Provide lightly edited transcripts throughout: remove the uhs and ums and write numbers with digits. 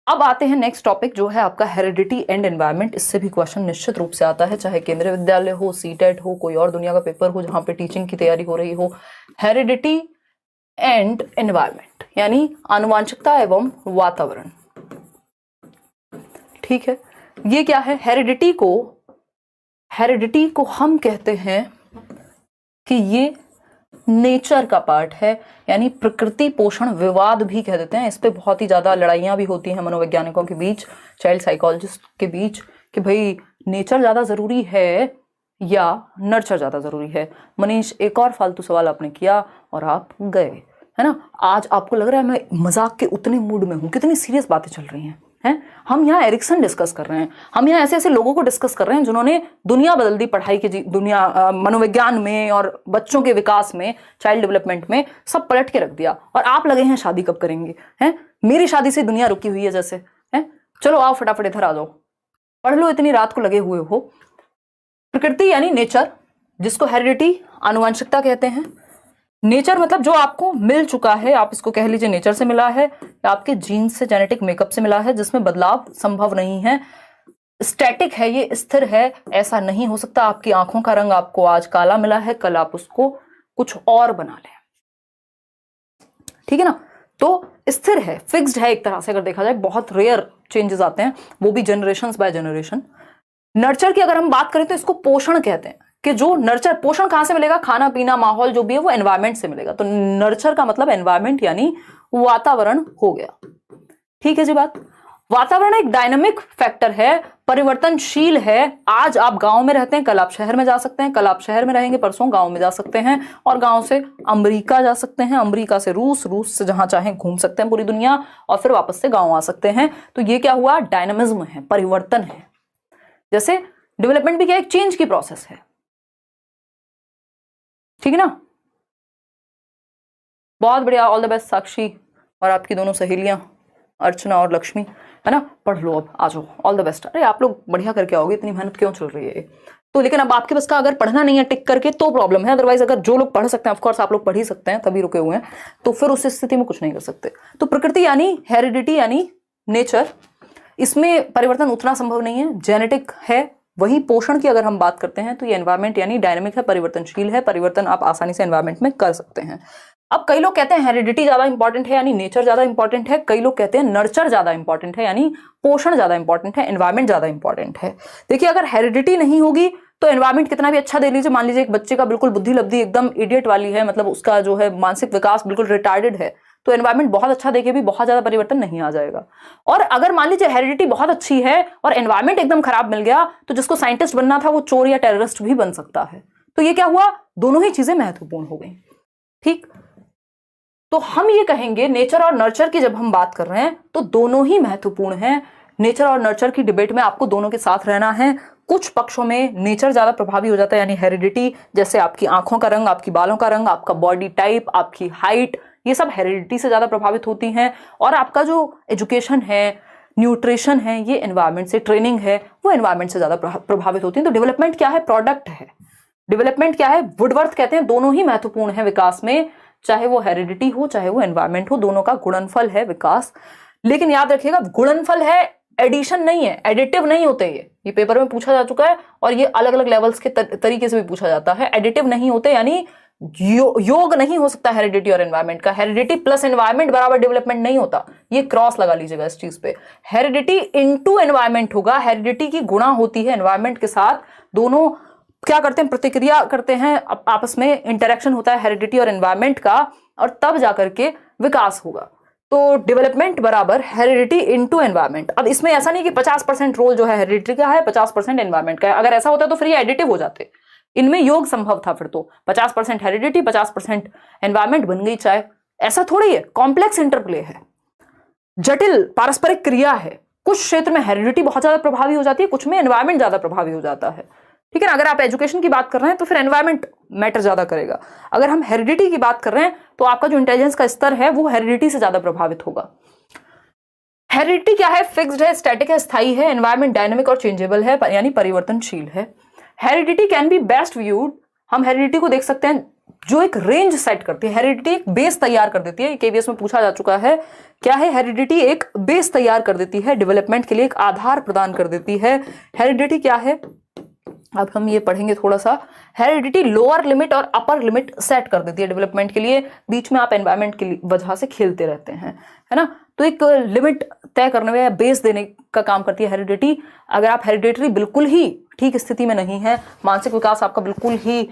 अब आते हैं नेक्स्ट टॉपिक जो है आपका हेरिडिटी एंड एनवायरनमेंट। इससे भी क्वेश्चन निश्चित रूप से आता है, चाहे केंद्रीय विद्यालय हो, सीटेट हो, कोई और दुनिया का पेपर हो जहां पे टीचिंग की तैयारी हो रही हो। हेरिडिटी एंड एनवायरनमेंट यानी आनुवांशिकता एवं वातावरण। ठीक है, ये क्या है? हेरिडिटी को हम कहते हैं कि ये नेचर का पार्ट है, यानी प्रकृति पोषण विवाद भी कह देते हैं। इस पे बहुत ही ज्यादा लड़ाइयां भी होती हैं मनोवैज्ञानिकों के बीच, चाइल्ड साइकोलॉजिस्ट के बीच, कि भाई नेचर ज्यादा जरूरी है या नर्चर ज्यादा जरूरी है। मनीष, एक और फालतू सवाल आपने किया और आप गए, है ना। आज आपको लग रहा है मैं मजाक के उतने मूड में हूं, कितनी सीरियस बातें चल रही हैं। हम यहाँ एरिक्सन डिस्कस कर रहे हैं, हम यहाँ ऐसे ऐसे लोगों को डिस्कस कर रहे हैं जिन्होंने दुनिया बदल दी, पढ़ाई की दुनिया, मनोविज्ञान में और बच्चों के विकास में, चाइल्ड डेवलपमेंट में सब पलट के रख दिया। और आप लगे हैं शादी कब करेंगे, हैं? मेरी शादी से दुनिया रुकी हुई है जैसे, हैं? चलो आओ फटाफट इधर आ जाओ, पढ़ लो, इतनी रात को लगे हुए हो। प्रकृति यानी नेचर, जिसको हेरिडिटी आनुवंशिकता कहते हैं। नेचर मतलब जो आपको मिल चुका है, आप इसको कह लीजिए नेचर से मिला है या आपके जीन से, जेनेटिक मेकअप से मिला है, जिसमें बदलाव संभव नहीं है, स्टैटिक है, ये स्थिर है, ऐसा नहीं हो सकता। आपकी आंखों का रंग आपको आज काला मिला है, कल आप उसको कुछ और बना लें, ठीक है ना। तो स्थिर है, फिक्स्ड है एक तरह से अगर देखा जाए। बहुत रेयर चेंजेस आते हैं, वो भी जनरेशन बाय जनरेशन। नर्चर की अगर हम बात करें तो इसको पोषण कहते हैं, कि जो नर्चर, पोषण कहां से मिलेगा? खाना पीना, माहौल जो भी है वो एनवायरमेंट से मिलेगा। तो नर्चर का मतलब एनवायरमेंट यानी वातावरण हो गया। ठीक है जी बात। वातावरण एक डायनामिक फैक्टर है, परिवर्तनशील है। आज आप गांव में रहते हैं, कल आप शहर में जा सकते हैं, कल आप शहर में रहेंगे, परसों गांव में जा सकते हैं, और गांव से अमेरिका जा सकते हैं, अमेरिका से रूस, रूस से जहां चाहें घूम सकते हैं पूरी दुनिया, और फिर वापस से गांव आ सकते हैं। तो ये क्या हुआ? डायनामिज्म है, परिवर्तन है। जैसे डेवलपमेंट भी क्या, एक चेंज की प्रोसेस है, ठीक है ना। बहुत बढ़िया, ऑल द बेस्ट साक्षी और आपकी दोनों सहेलियां अर्चना और लक्ष्मी, है ना। पढ़ लो, अब आ जाओ, ऑल द बेस्ट। अरे आप लोग बढ़िया करके आओगे, इतनी मेहनत क्यों चल रही है तो। लेकिन अब आपके बस का अगर पढ़ना नहीं है टिक करके तो प्रॉब्लम है, अदरवाइज अगर जो लोग पढ़ सकते हैं, ऑफकोर्स आप लोग पढ़ ही सकते हैं, तभी रुके हुए हैं, तो फिर उस स्थिति में कुछ नहीं कर सकते। तो प्रकृति यानी हेरिडिटी यानी नेचर, इसमें परिवर्तन उतना संभव नहीं है, जेनेटिक है। वही पोषण की अगर हम बात करते हैं तो ये एनवायरमेंट यानी डायनामिक है, परिवर्तनशील है, परिवर्तन आप आसानी से एनवायरमेंट में कर सकते हैं। अब कई लोग कहते हैं हेरिडिटी ज्यादा इंपॉर्टेंट है यानी नेचर ज्यादा इंपॉर्टेंट है, कई लोग कहते हैं नर्चर ज्यादा इंपॉर्टेंट है यानी पोषण ज्यादा इंपॉर्टेंट है, एनवायरमेंट ज्यादा इंपॉर्टेंट है। देखिए, अगर हेरिडिटी नहीं होगी तो एनवायरमेंट कितना भी अच्छा दे लीजिए, मान लीजिए एक बच्चे का बिल्कुल बुद्धि लब्धि एकदम इडियट वाली है, मतलब उसका जो है मानसिक विकास बिल्कुल रिटार्डेड है, तो एनवायरमेंट बहुत अच्छा देके भी बहुत ज्यादा परिवर्तन नहीं आ जाएगा। और अगर मान लीजिए हेरिडिटी बहुत अच्छी है और एनवायरमेंट एकदम खराब मिल गया, तो जिसको साइंटिस्ट बनना था वो चोर या टेररिस्ट भी बन सकता है। तो ये क्या हुआ? दोनों ही चीजें महत्वपूर्ण हो गई। ठीक, तो हम ये कहेंगे नेचर और नर्चर की जब हम बात कर रहे हैं तो दोनों ही महत्वपूर्ण हैं। नेचर और नर्चर की डिबेट में आपको दोनों के साथ रहना है। कुछ पक्षों में नेचर ज्यादा प्रभावी हो जाता है यानी हेरिडिटी, जैसे आपकी आंखों का रंग, आपकी बालों का रंग, आपका बॉडी टाइप, आपकी हाइट, ये सब हेरिडिटी से ज्यादा प्रभावित होती हैं। और आपका जो एजुकेशन है, न्यूट्रिशन है, ये एनवायरमेंट से, ट्रेनिंग है, वो एनवायरमेंट से ज्यादा प्रभावित होती है। तो डेवलपमेंट क्या है? प्रोडक्ट है। डेवलपमेंट क्या है? वुडवर्थ कहते हैं दोनों ही महत्वपूर्ण है विकास में, चाहे वो हेरिडिटी हो चाहे वो एनवायरमेंट हो, दोनों का गुणनफल है विकास। लेकिन याद रखिएगा, गुणनफल है, एडिशन नहीं है, एडिटिव नहीं होते। ये पेपर में पूछा जा चुका है और ये अलग अलग लेवल्स के तरीके से भी पूछा जाता है। एडिटिव नहीं होते यानी योग नहीं हो सकता हेरिडिटी और एनवायरमेंट का। हेरिडिटी प्लस एनवायरमेंट बराबर डेवलपमेंट नहीं होता, ये क्रॉस लगा लीजिएगा इस चीज पे। हेरिडिटी इनटू एनवायरमेंट होगा। हेरिडिटी की गुणा होती है एनवायरमेंट के साथ, दोनों क्या करते हैं? प्रतिक्रिया करते हैं, आपस में इंटरेक्शन होता है हेरिडिटी और एनवायरमेंट का, और तब जाकर के विकास होगा। तो डेवलपमेंट बराबर हेरिडिटी इनटू एनवायरमेंट। अब इसमें ऐसा नहीं कि 50% रोल जो है हेरिडिटी का है, 50% एनवायरमेंट का है। अगर ऐसा होता तो फिर ये एडिटिव हो जाते, इनमें योग संभव था फिर तो 50% हेरिडिटी 50% एनवायरमेंट बन गई चाय। ऐसा थोड़ी है, कॉम्प्लेक्स इंटरप्ले है, जटिल पारस्परिक क्रिया है। कुछ क्षेत्र में हेरिडिटी बहुत ज्यादा प्रभावी हो जाती है, कुछ में एनवायरमेंट ज्यादा प्रभावी हो जाता है, ठीक है ना। अगर आप एजुकेशन की बात कर रहे हैं तो फिर एनवायरमेंट मैटर ज्यादा करेगा। अगर हम हेरिडिटी की बात कर रहे हैं तो आपका जो इंटेलिजेंस का स्तर है वो हेरिडिटी से ज्यादा प्रभावित होगा। हेरिडिटी क्या है? फिक्स्ड है, स्टैटिक है, स्थायी है। एनवायरमेंट डायनेमिक और चेंजेबल है यानी परिवर्तनशील है। Heredity can be best viewed, हम हेरिडिटी को देख सकते हैं जो एक रेंज सेट करती है। हेरिडिटी एक बेस तैयार कर देती है, केवीएस में पूछा जा चुका है। क्या है? हेरिडिटी एक बेस तैयार कर देती है, डेवलपमेंट के लिए एक आधार प्रदान कर देती है। हेरिडिटी क्या है? अब हम ये पढ़ेंगे थोड़ा सा। हेरिडिटी लोअर लिमिट और अपर लिमिट सेट कर देती है डेवलपमेंट के लिए। बीच में आप एनवायरमेंट की वजह से खेलते रहते हैं, है ना। तो एक लिमिट तय करने में या बेस देने का काम करती है हेरिडिटी। अगर आप हेरिडिटरी बिल्कुल ही ठीक स्थिति में नहीं है, मानसिक विकास आपका बिल्कुल ही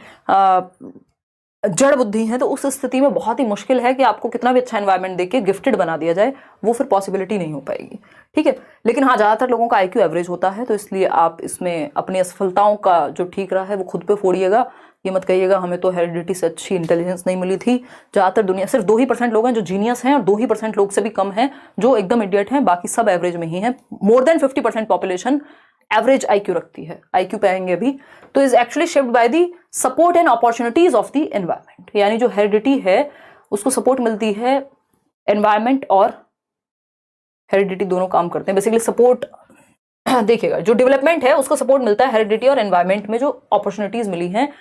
जड़ बुद्धि है, तो उस स्थिति में बहुत ही मुश्किल है कि आपको कितना भी अच्छा एनवायरनमेंट देके गिफ्टेड बना दिया जाए, वो फिर पॉसिबिलिटी नहीं हो पाएगी, ठीक है। लेकिन हाँ, ज़्यादातर लोगों का आईक्यू एवरेज होता है, तो इसलिए आप इसमें अपनी असफलताओं का जो ठीक रहा है वो खुद पे फोड़िएगा। ये मत कहिएगा हमें तो हेरिडिटी से अच्छी इंटेलिजेंस नहीं मिली थी। ज़्यादातर दुनिया सिर्फ 2% लोग हैं जो जीनियस हैं, और 2% लोग से भी कम हैं जो एकदम इडियट हैं, बाकी सब एवरेज में ही हैं। More than 50% population average IQ रखती है। आईक्यू पे आएंगे अभी। तो is actually shaped by the support and opportunities of the environment, यानी जो हेरिडिटी है उसको सपोर्ट मिलती है, एनवायरनमेंट और हेरिडिटी दोनों काम करते हैं। बेसिकली सपोर्ट देखिएगा, जो डेवलपमेंट है उसको सपोर्ट मिलता है हेरिडिटी और एनवायरनमेंट में जो अपॉर्चुनिटीज मिली हैं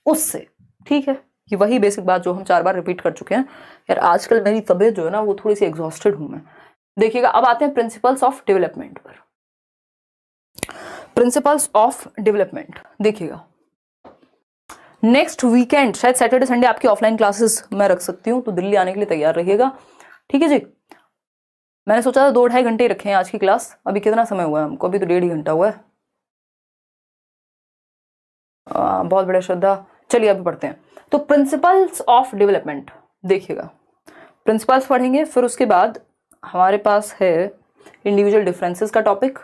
उससे, ठीक है। ये वही बेसिक बात जो हम 4 बार रिपीट कर चुके हैं। यार आजकल मेरी तबीयत जो है ना वो थोड़ी सी एग्जॉस्टेड हूं मैं। देखिएगा, अब आते हैं प्रिंसिपल्स ऑफ डेवलपमेंट पर। प्रिंसिपल्स ऑफ डेवलपमेंट देखिएगा, नेक्स्ट वीकेंड शायद सैटरडे संडे आपकी ऑफलाइन क्लासेस मैं रख सकती हूँ, तो दिल्ली आने के लिए तैयार रहिएगा, ठीक है जी। मैंने सोचा था 2-2.5 घंटे ही रखे हैं आज की क्लास। अभी कितना समय हुआ है हमको? अभी तो 1.5 घंटा हुआ है। बहुत बढ़िया श्रद्धा। चलिए अभी पढ़ते हैं। तो प्रिंसिपल्स ऑफ डेवलपमेंट देखिएगा, प्रिंसिपल्स पढ़ेंगे, फिर उसके बाद हमारे पास है इंडिविजुअल डिफरेंसेस का टॉपिक,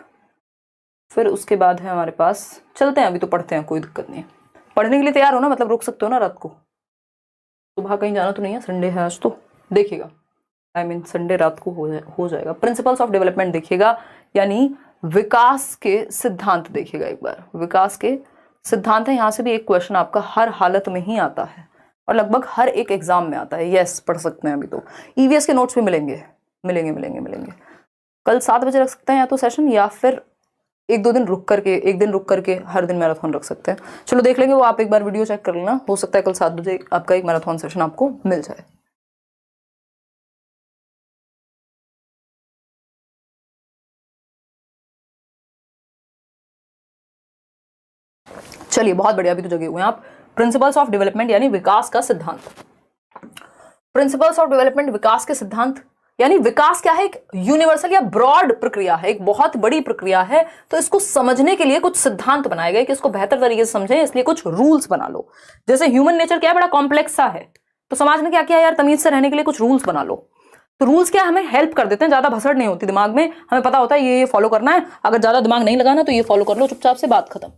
फिर उसके बाद है हमारे पास, चलते हैं अभी तो पढ़ते हैं, कोई दिक्कत नहीं। पढ़ने के लिए तैयार हो ना, मतलब रुक सकते हो ना रात को, सुबह कहीं जाना तो नहीं है, संडे है आज तो। देखिएगा, संडे रात को हो जाएगा। प्रिंसिपल्स ऑफ डेवलपमेंट देखिएगा, यानी विकास के सिद्धांत देखिएगा एक बार। विकास के सिद्धांत है, यहाँ से भी एक क्वेश्चन आपका हर हालत में ही आता है और लगभग हर एक एग्जाम में आता है। यस, पढ़ सकते हैं अभी तो। ईवीएस के नोट्स भी मिलेंगे। कल 7 बजे रख सकते हैं या तो सेशन, या फिर एक दिन रुक करके हर दिन मैराथन रख सकते हैं। चलो देख लेंगे वो, आप एक बार वीडियो चेक कर लेना, हो सकता है कल 7 बजे आपका एक मैराथन सेशन आपको मिल जाए। चलिए बहुत बढ़िया, अभी तो जगे हुए हैं आप। प्रिंसिपल्स ऑफ डेवलपमेंट यानी विकास का सिद्धांत। प्रिंसिपल्स ऑफ डेवलपमेंट, विकास के सिद्धांत, यानी विकास क्या है? एक यूनिवर्सल या ब्रॉड प्रक्रिया है, एक बहुत बड़ी प्रक्रिया है। तो इसको समझने के लिए कुछ सिद्धांत बनाए गए कि इसको बेहतर तरीके से समझें, इसलिए कुछ रूल्स बना लो। जैसे ह्यूमन नेचर क्या है, बड़ा कॉम्प्लेक्स सा है, तो समाज ने क्या किया यार, तमीज से रहने के लिए कुछ रूल्स बना लो। तो रूल्स क्या हमें हेल्प कर देते हैं, ज्यादा भसड़ नहीं होती दिमाग में, हमें पता होता है ये फॉलो करना है, अगर ज्यादा दिमाग नहीं लगाना तो ये फॉलो कर लो, चुपचाप से बात खत्म,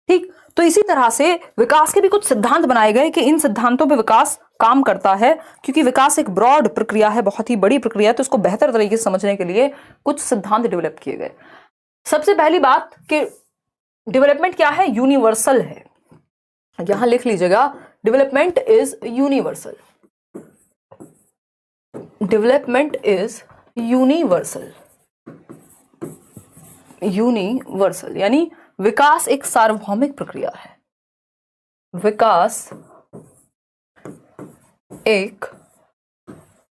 ठीक। तो इसी तरह से विकास के भी कुछ सिद्धांत बनाए गए कि इन सिद्धांतों पे विकास काम करता है, क्योंकि विकास एक ब्रॉड प्रक्रिया है, बहुत ही बड़ी प्रक्रिया है, तो इसको बेहतर तरीके से समझने के लिए कुछ सिद्धांत डेवलप किए गए। सबसे पहली बात कि डेवलपमेंट क्या है, यूनिवर्सल है। यहां लिख लीजिएगा, development is universal. Development is universal. Universal यानी विकास एक सार्वभौमिक प्रक्रिया है। विकास एक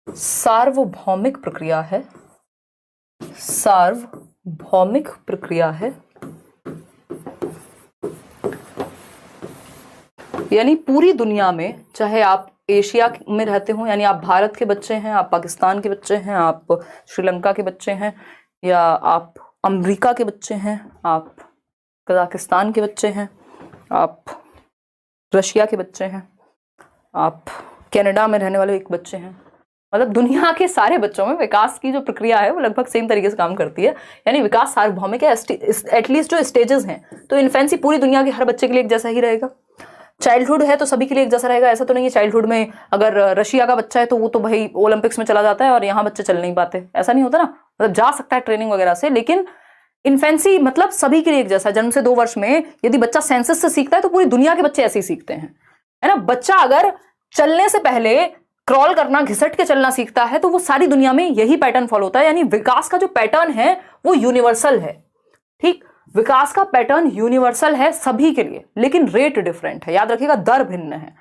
सार्वभौमिक प्रक्रिया है। सार्वभौमिक प्रक्रिया है यानी पूरी दुनिया में, चाहे आप एशिया में रहते हो, यानी आप भारत के बच्चे हैं, आप पाकिस्तान के बच्चे हैं, आप श्रीलंका के बच्चे हैं, या आप अमेरिका के बच्चे हैं, आप कजाकिस्तान के बच्चे हैं, आप रशिया के बच्चे हैं, आप कनाडा में रहने वाले एक बच्चे हैं, मतलब दुनिया के सारे बच्चों में विकास की जो प्रक्रिया है वो लगभग सेम तरीके से काम करती है। यानी विकास सार्वभौमिक है। एटलीस्ट जो स्टेजेस हैं, तो इन्फेंसी पूरी दुनिया के हर बच्चे के लिए एक जैसा ही रहेगा। चाइल्डहुड है तो सभी के लिए एक जैसा रहेगा, ऐसा तो नहीं है चाइल्डहुड में अगर रशिया का बच्चा है तो वो तो भाई ओलंपिक्स में चला जाता है और यहाँ बच्चे चल नहीं पाते, ऐसा नहीं होता ना। मतलब जा सकता है ट्रेनिंग वगैरह से, लेकिन इन्फेंसी मतलब सभी के लिए एक जैसा। जन्म से 2 वर्ष में यदि बच्चा सेंसस से सीखता है तो पूरी दुनिया के बच्चे ऐसे ही सीखते हैं, है ना। बच्चा अगर चलने से पहले क्रॉल करना, घिसट के चलना सीखता है तो वो सारी दुनिया में यही पैटर्न फॉलो होता है। यानी विकास का जो पैटर्न है वो यूनिवर्सल है, ठीक। विकास का पैटर्न यूनिवर्सल है सभी के लिए, लेकिन रेट डिफरेंट है। याद रखिएगा, दर भिन्न है।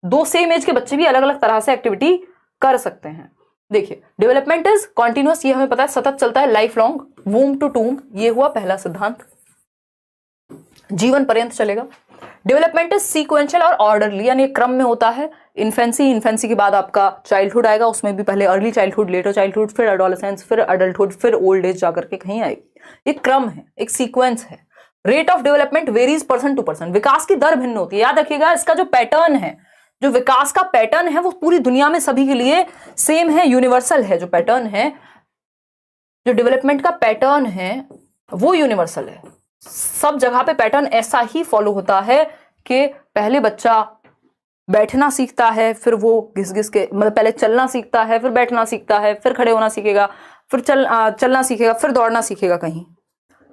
दो सेम एज के बच्चे भी अलग अलग तरह से एक्टिविटी कर सकते हैं। देखिए, डेवलपमेंट इज कॉन्टिन्यूअस, ये हमें पता है, सतत चलता है, लाइफ लॉन्ग, वूम टू टूम, ये हुआ पहला सिद्धांत, जीवन पर्यंत चलेगा। डेवलपमेंट इज सीक्वेंशियल और ऑर्डरली, यानी क्रम में होता है। इन्फेंसी के बाद आपका चाइल्डहुड आएगा, उसमें भी पहले अर्ली चाइल्डहुड, लेटर चाइल्डहुड, फिर एडोलेसेंस, फिर अडल्टहुड, फिर ओल्ड एज जाकर के कहीं आएगी। एक क्रम है, एक सीक्वेंस है। Rate of development varies person to person, विकास की दर भिन्न होती है। याद रखिएगा, इसका जो पैटर्न है, जो विकास का पैटर्न है, वो पूरी दुनिया में सभी के लिए सेम है, यूनिवर्सल है। जो पैटर्न है, जो डेवलपमेंट का पैटर्न है, वो यूनिवर्सल है। सब जगह पे पैटर्न ऐसा ही फॉलो होता है कि पहले बच्चा बैठना सीखता है, फिर वो घिस घिस के, मतलब पहले चलना सीखता है, फिर बैठना सीखता है, फिर खड़े होना सीखेगा, फिर चलना सीखेगा, फिर दौड़ना सीखेगा कहीं।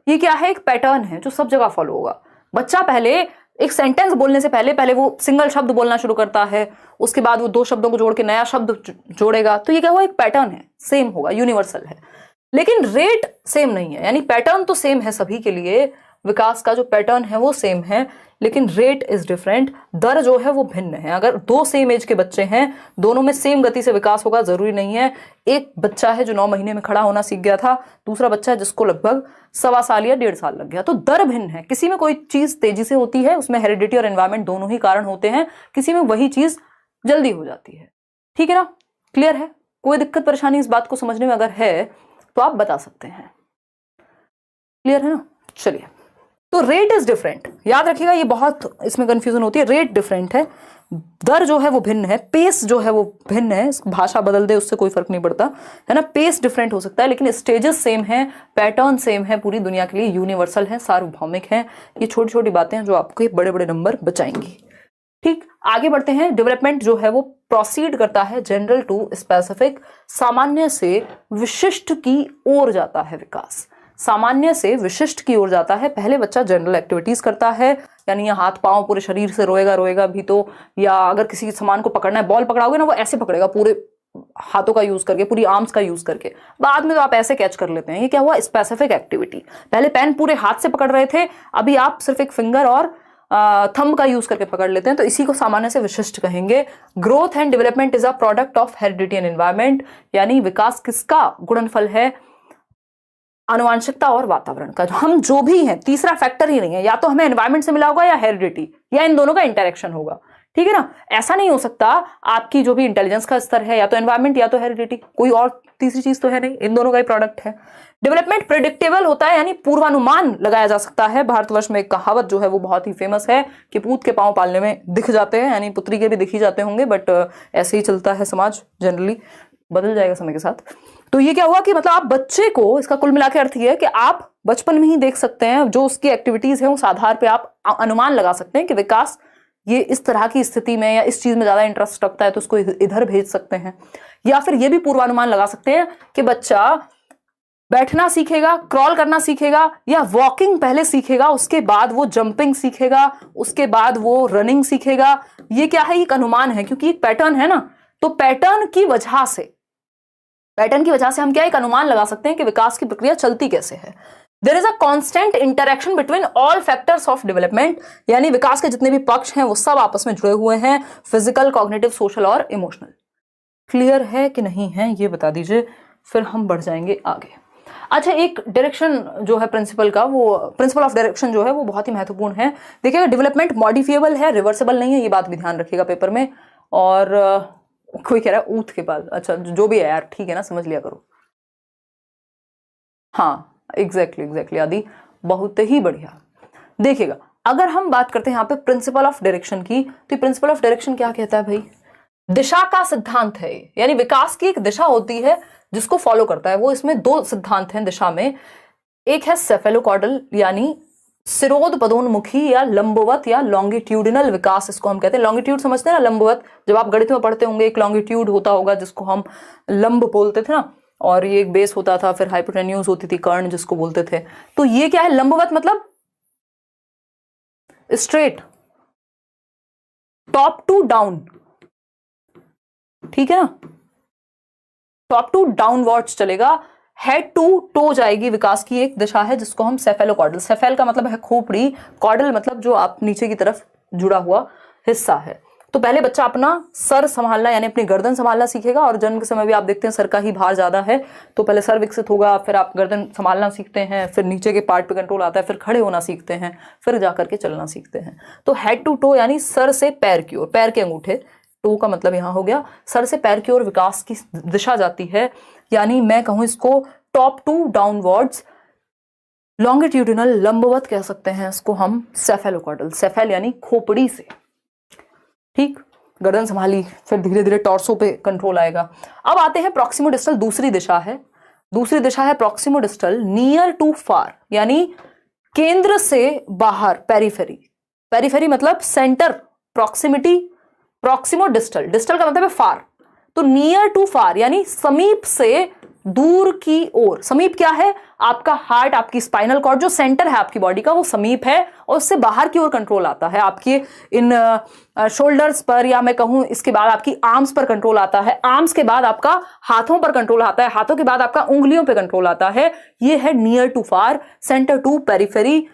ये क्या है? एक पैटर्न है जो सब जगह फॉलो होगा। बच्चा पहले एक सेंटेंस बोलने से पहले वो सिंगल शब्द बोलना शुरू करता है, उसके बाद वो दो शब्दों को जोड़ के नया शब्द जोड़ेगा। तो ये क्या हुआ? एक पैटर्न है, सेम होगा, यूनिवर्सल है। लेकिन रेट सेम नहीं है, यानी पैटर्न तो सेम है सभी के लिए, विकास का जो पैटर्न है वो सेम है, लेकिन रेट इज डिफरेंट, दर जो है वो भिन्न है। अगर दो सेम एज के बच्चे हैं, दोनों में सेम गति से विकास होगा जरूरी नहीं है। एक बच्चा है जो 9 महीने में खड़ा होना सीख गया था, दूसरा बच्चा है जिसको लगभग 1.25 साल या 1.5 साल लग गया, तो दर भिन्न है। किसी में कोई चीज तेजी से होती है, उसमें हेरिडिटी और एनवायरमेंट दोनों ही कारण होते हैं, किसी में वही चीज जल्दी हो जाती है। ठीक है ना? क्लियर है? कोई दिक्कत परेशानी इस बात को समझने में अगर है तो आप बता सकते हैं। क्लियर है ना? चलिए, तो रेट इज डिफरेंट, याद रखिएगा, ये बहुत इसमें कंफ्यूजन होती है। रेट डिफरेंट है, दर जो है वो भिन्न है, पेस जो है वो भिन्न है। भाषा बदल दे उससे कोई फर्क नहीं पड़ता, है ना? पेस डिफरेंट हो सकता है, लेकिन स्टेजेस सेम है, पैटर्न सेम है, पूरी दुनिया के लिए यूनिवर्सल है, सार्वभौमिक है। ये छोटी छोटी बातें हैं जो आपके बड़े बड़े नंबर बचाएंगी। ठीक, आगे बढ़ते हैं। डेवलपमेंट जो है वो प्रोसीड करता है जनरल टू स्पेसिफिक, सामान्य से विशिष्ट की ओर जाता है विकास, सामान्य से विशिष्ट की ओर जाता है। पहले बच्चा जनरल एक्टिविटीज करता है, यानी हाथ पांव पूरे शरीर से रोएगा भी तो, या अगर किसी सामान को पकड़ना है, बॉल पकड़ाओगे ना, वो ऐसे पकड़ेगा पूरे हाथों का यूज करके, पूरी आर्म्स का यूज करके। बाद में तो आप ऐसे कैच कर लेते हैं। ये क्या हुआ? Specific activity. पहले पेन पूरे हाथ से पकड़ रहे थे, अभी आप सिर्फ एक फिंगर और थंब का यूज करके पकड़ लेते हैं, तो इसी को सामान्य से विशिष्ट कहेंगे। Growth and development is a product of heredity and environment, यानी विकास किसका गुणनफल है? आनुवांशिकता और वातावरण का। हम जो भी हैं, तीसरा फैक्टर ही नहीं है, या तो हमें एनवायरमेंट से मिला होगा या हेरिडिटी, या इन दोनों का इंटरेक्शन होगा। ठीक है ना? ऐसा नहीं हो सकता आपकी जो भी इंटेलिजेंस का स्तर है, या तो एनवायरमेंट या तो हेरिडिटी, कोई और तीसरी चीज तो है नहीं, इन दोनों का ही प्रोडक्ट है। डेवलपमेंट प्रिडिक्टेबल होता है, यानी पूर्वानुमान लगाया जा सकता है। भारतवर्ष में एक कहावत जो है वो बहुत ही फेमस है कि पूत के पांव पालने में दिख जाते हैं, यानी पुत्री के भी दिख ही जाते होंगे, बट ऐसे ही चलता है समाज, जनरली बदल जाएगा समय के साथ। तो ये क्या हुआ कि मतलब आप बच्चे को, इसका कुल मिला के अर्थ ये है कि आप बचपन में ही देख सकते हैं, जो उसकी एक्टिविटीज है उस आधार पे आप अनुमान लगा सकते हैं कि विकास ये इस तरह की स्थिति में या इस चीज में ज्यादा इंटरेस्ट रखता है, तो उसको इधर भेज सकते हैं। या फिर ये भी पूर्वानुमान लगा सकते हैं कि बच्चा बैठना सीखेगा, क्रॉल करना सीखेगा, या वॉकिंग पहले सीखेगा, उसके बाद वो जंपिंग सीखेगा, उसके बाद वो रनिंग सीखेगा। ये क्या है? एक अनुमान है, क्योंकि एक पैटर्न है ना, तो पैटर्न की वजह से हम क्या एक अनुमान लगा सकते हैं कि विकास की प्रक्रिया चलती कैसे है। There is a constant interaction between all factors of development, यानी विकास के जितने भी पक्ष हैं वो सब आपस में जुड़े हुए हैं, फिजिकल, कॉग्निटिव, सोशल और इमोशनल। क्लियर है कि नहीं है ये बता दीजिए, फिर हम बढ़ जाएंगे आगे। अच्छा, एक डायरेक्शन जो है प्रिंसिपल का, वो प्रिंसिपल ऑफ डायरेक्शन जो है वो बहुत ही महत्वपूर्ण है। देखिएगा, डेवलपमेंट मॉडिफिएबल है, रिवर्सेबल नहीं है, ये बात भी ध्यान रखिएगा पेपर में। और कोई कह रहा है ऊंट के पास, अच्छा जो भी है यार, ठीक है ना, समझ लिया करो। हाँ, एग्जैक्टली आदि, बहुत ही बढ़िया। देखिएगा, अगर हम बात करते हैं यहाँ पे प्रिंसिपल ऑफ डायरेक्शन की, तो प्रिंसिपल ऑफ डायरेक्शन क्या कहता है भाई? दिशा का सिद्धांत है, यानी विकास की एक दिशा होती है जिसको फॉलो करता है वो। इसमें 2 सिद्धांत हैं दिशा में, एक है सेफेलोकॉर्डल, यानी सिरोध पदोन्मुखी या लंबवत या लॉन्गिट्यूडिनल विकास, इसको हम कहते हैं। लॉन्गिट्यूड समझते हैं ना, लंबवत, जब आप गणित में पढ़ते होंगे एक लॉन्गिट्यूड होता होगा जिसको हम लंब बोलते थे ना, और ये एक बेस होता था, फिर हाइपोटेन्यूज होती थी, कर्ण जिसको बोलते थे। तो ये क्या है? लंबवत मतलब स्ट्रेट, टॉप टू डाउन, ठीक है ना, टॉप टू डाउनवर्ड्स चलेगा, हेड टू टो जाएगी, विकास की एक दिशा है जिसको हम सेफेलोकॉर्डल, सेफेल का मतलब है खोपड़ी, कॉर्डल मतलब जो आप नीचे की तरफ जुड़ा हुआ हिस्सा है। तो पहले बच्चा अपना सर संभालना यानी अपनी गर्दन संभालना सीखेगा, और जन्म के समय भी आप देखते हैं सर का ही भार ज्यादा है तो पहले सर विकसित होगा, फिर आप गर्दन संभालना सीखते हैं, फिर नीचे के पार्ट पे कंट्रोल आता है, फिर खड़े होना सीखते हैं, फिर जाकर के चलना सीखते हैं। तो हेड टू टो यानी सर से पैर की ओर, पैर के अंगूठे, टो का मतलब यहाँ हो गया सर से पैर की ओर विकास की दिशा जाती है, यानी मैं कहूं इसको टॉप टू डाउनवर्ड्स, लॉन्गिट्यूडिनल लंबवत कह सकते हैं इसको हम, सेफेलोकॉर्डल, सेफेल यानी खोपड़ी से, ठीक, गर्दन संभाली, फिर धीरे धीरे टॉर्सो पे कंट्रोल आएगा। अब आते हैं प्रॉक्सिमोडिस्टल, दूसरी दिशा है, दूसरी दिशा है प्रॉक्सिमोडिस्टल, नियर टू फार यानी केंद्र से बाहर, पेरिफेरी, पेरिफेरी मतलब सेंटर, प्रॉक्सिमिटी, प्रॉक्सिमोडिस्टल, डिस्टल का मतलब है फार, तो नियर टू फार यानी समीप से दूर की ओर। समीप क्या है? आपका हार्ट, आपकी स्पाइनल कॉर्ड जो सेंटर है आपकी बॉडी का वो समीप है, और उससे बाहर की ओर कंट्रोल आता है, आपके इन शोल्डर्स पर, या मैं कहूं इसके बाद आपकी आर्म्स पर कंट्रोल आता है, आर्म्स के बाद आपका हाथों पर कंट्रोल आता है, हाथों के बाद आपका उंगलियों पर कंट्रोल आता है। ये है near to far, centre to periphery,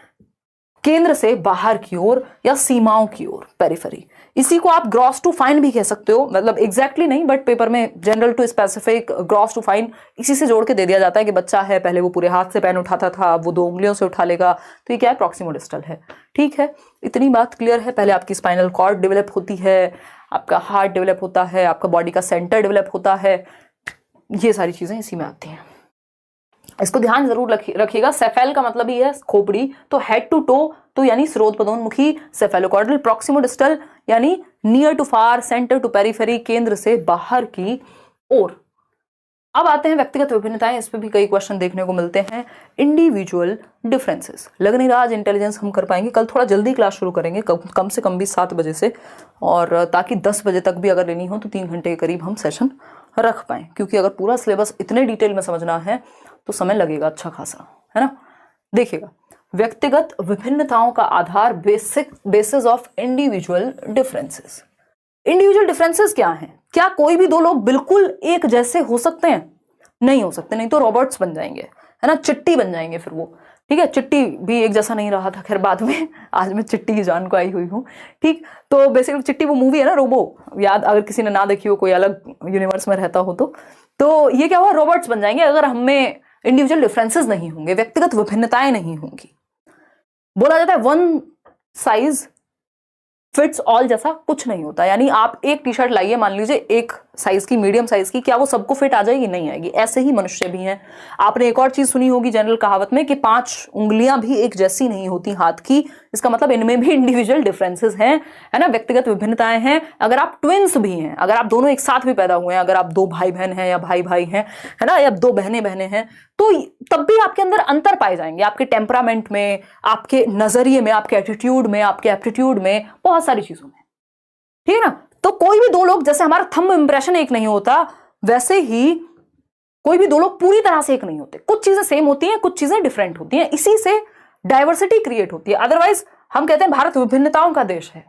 केंद्र से बाहर की ओर या सीमाओं की ओर, पेरिफेरी। इसी को आप ग्रॉस टू फाइन भी कह सकते हो, मतलब एग्जैक्टली नहीं बट पेपर में general to specific, gross to fine इसी से जोड़ के दे दिया जाता है कि बच्चा है पहले वो पूरे हाथ से पेन उठाता था, अब वो 2 उंगलियों से उठा लेगा, तो ये क्या है? प्रॉक्सिमोडिस्टल है। ठीक है, इतनी बात क्लियर है। पहले आपकी स्पाइनल कॉर्ड डेवलप होती है, आपका हार्ट डेवलप होता है, आपका बॉडी का सेंटर डेवलप होता है, ये सारी चीजें इसी में आती हैं। इसको ध्यान जरूर रखिएगा। सेफेल का मतलब ही है खोपड़ी, तो हेड टू टो तो यानी स्रोतपदोन्मुखी, सेफेलोकॉर्डल, प्रॉक्सिमोडिस्टल यानी near to far, centre to periphery, केंद्र से बाहर की ओर। अब आते हैं व्यक्तिगत विभिन्नताएं, इस पे भी कई क्वेश्चन देखने को मिलते हैं। इंडिविजुअल डिफरेंसेस, लग नहीं रहा आज इंटेलिजेंस हम कर पाएंगे, कल थोड़ा जल्दी क्लास शुरू करेंगे, कम से कम भी 7 बजे से, और ताकि 10 बजे तक भी अगर लेनी हो तो 3 घंटे के करीब हम सेशन रख पाएं, क्योंकि अगर पूरा सिलेबस इतने डिटेल में समझना है तो समय लगेगा अच्छा खासा, है ना। देखिएगा, व्यक्तिगत विभिन्नताओं का आधार, basis of individual differences. Individual differences क्या हैं? क्या कोई भी 2 लोग बिल्कुल एक जैसे हो सकते हैं? नहीं हो सकते, नहीं तो रॉबर्ट्स बन जाएंगे, है ना, चिट्टी बन जाएंगे फिर वो। ठीक है, चिट्टी भी एक जैसा नहीं रहा था, खैर बाद में, आज मैं चिट्टी की जान को आई हुई हूँ। ठीक, तो बेसिकली चिट्टी वो मूवी है ना, रोबो, याद अगर किसी ने ना देखी हो, कोई अलग यूनिवर्स में रहता हो तो ये क्या हुआ, रॉबर्ट्स बन जाएंगे अगर हमें इंडिविजुअल डिफरेंसेस नहीं होंगे, व्यक्तिगत विभिन्नताएं नहीं होंगी। बोला जाता है वन साइज फिट्स ऑल जैसा कुछ नहीं होता, यानी आप एक टी शर्ट लाइए, मान लीजिए एक साइज की, मीडियम साइज की, क्या वो सबको फिट आ जाएगी? नहीं आएगी। ऐसे ही मनुष्य भी हैं। आपने एक और चीज सुनी होगी जनरल कहावत में कि 5 उंगलियां भी एक जैसी नहीं होती हाथ की, इसका मतलब इनमें भी इंडिविजुअल डिफरेंसेस हैं, है ना, व्यक्तिगत विभिन्नताएं हैं। अगर आप ट्विंस भी हैं, अगर आप दोनों एक साथ भी पैदा हुए हैं, अगर आप 2 भाई बहन हैं या भाई भाई हैं, है ना, या 2 बहनें हैं, तो तब भी आपके अंदर अंतर पाए जाएंगे, आपके टेम्परामेंट में, आपके नजरिए में, आपके एटीट्यूड में, आपके एप्टीट्यूड में, बहुत सारी चीजों में। ठीक है ना, तो कोई भी 2 लोग, जैसे हमारा थंब इंप्रेशन एक नहीं होता, वैसे ही कोई भी 2 लोग पूरी तरह से एक नहीं होते। कुछ चीजें सेम होती हैं, कुछ चीजें डिफरेंट होती हैं, इसी से डाइवर्सिटी क्रिएट होती है। अदरवाइज हम कहते हैं भारत विभिन्नताओं का देश है,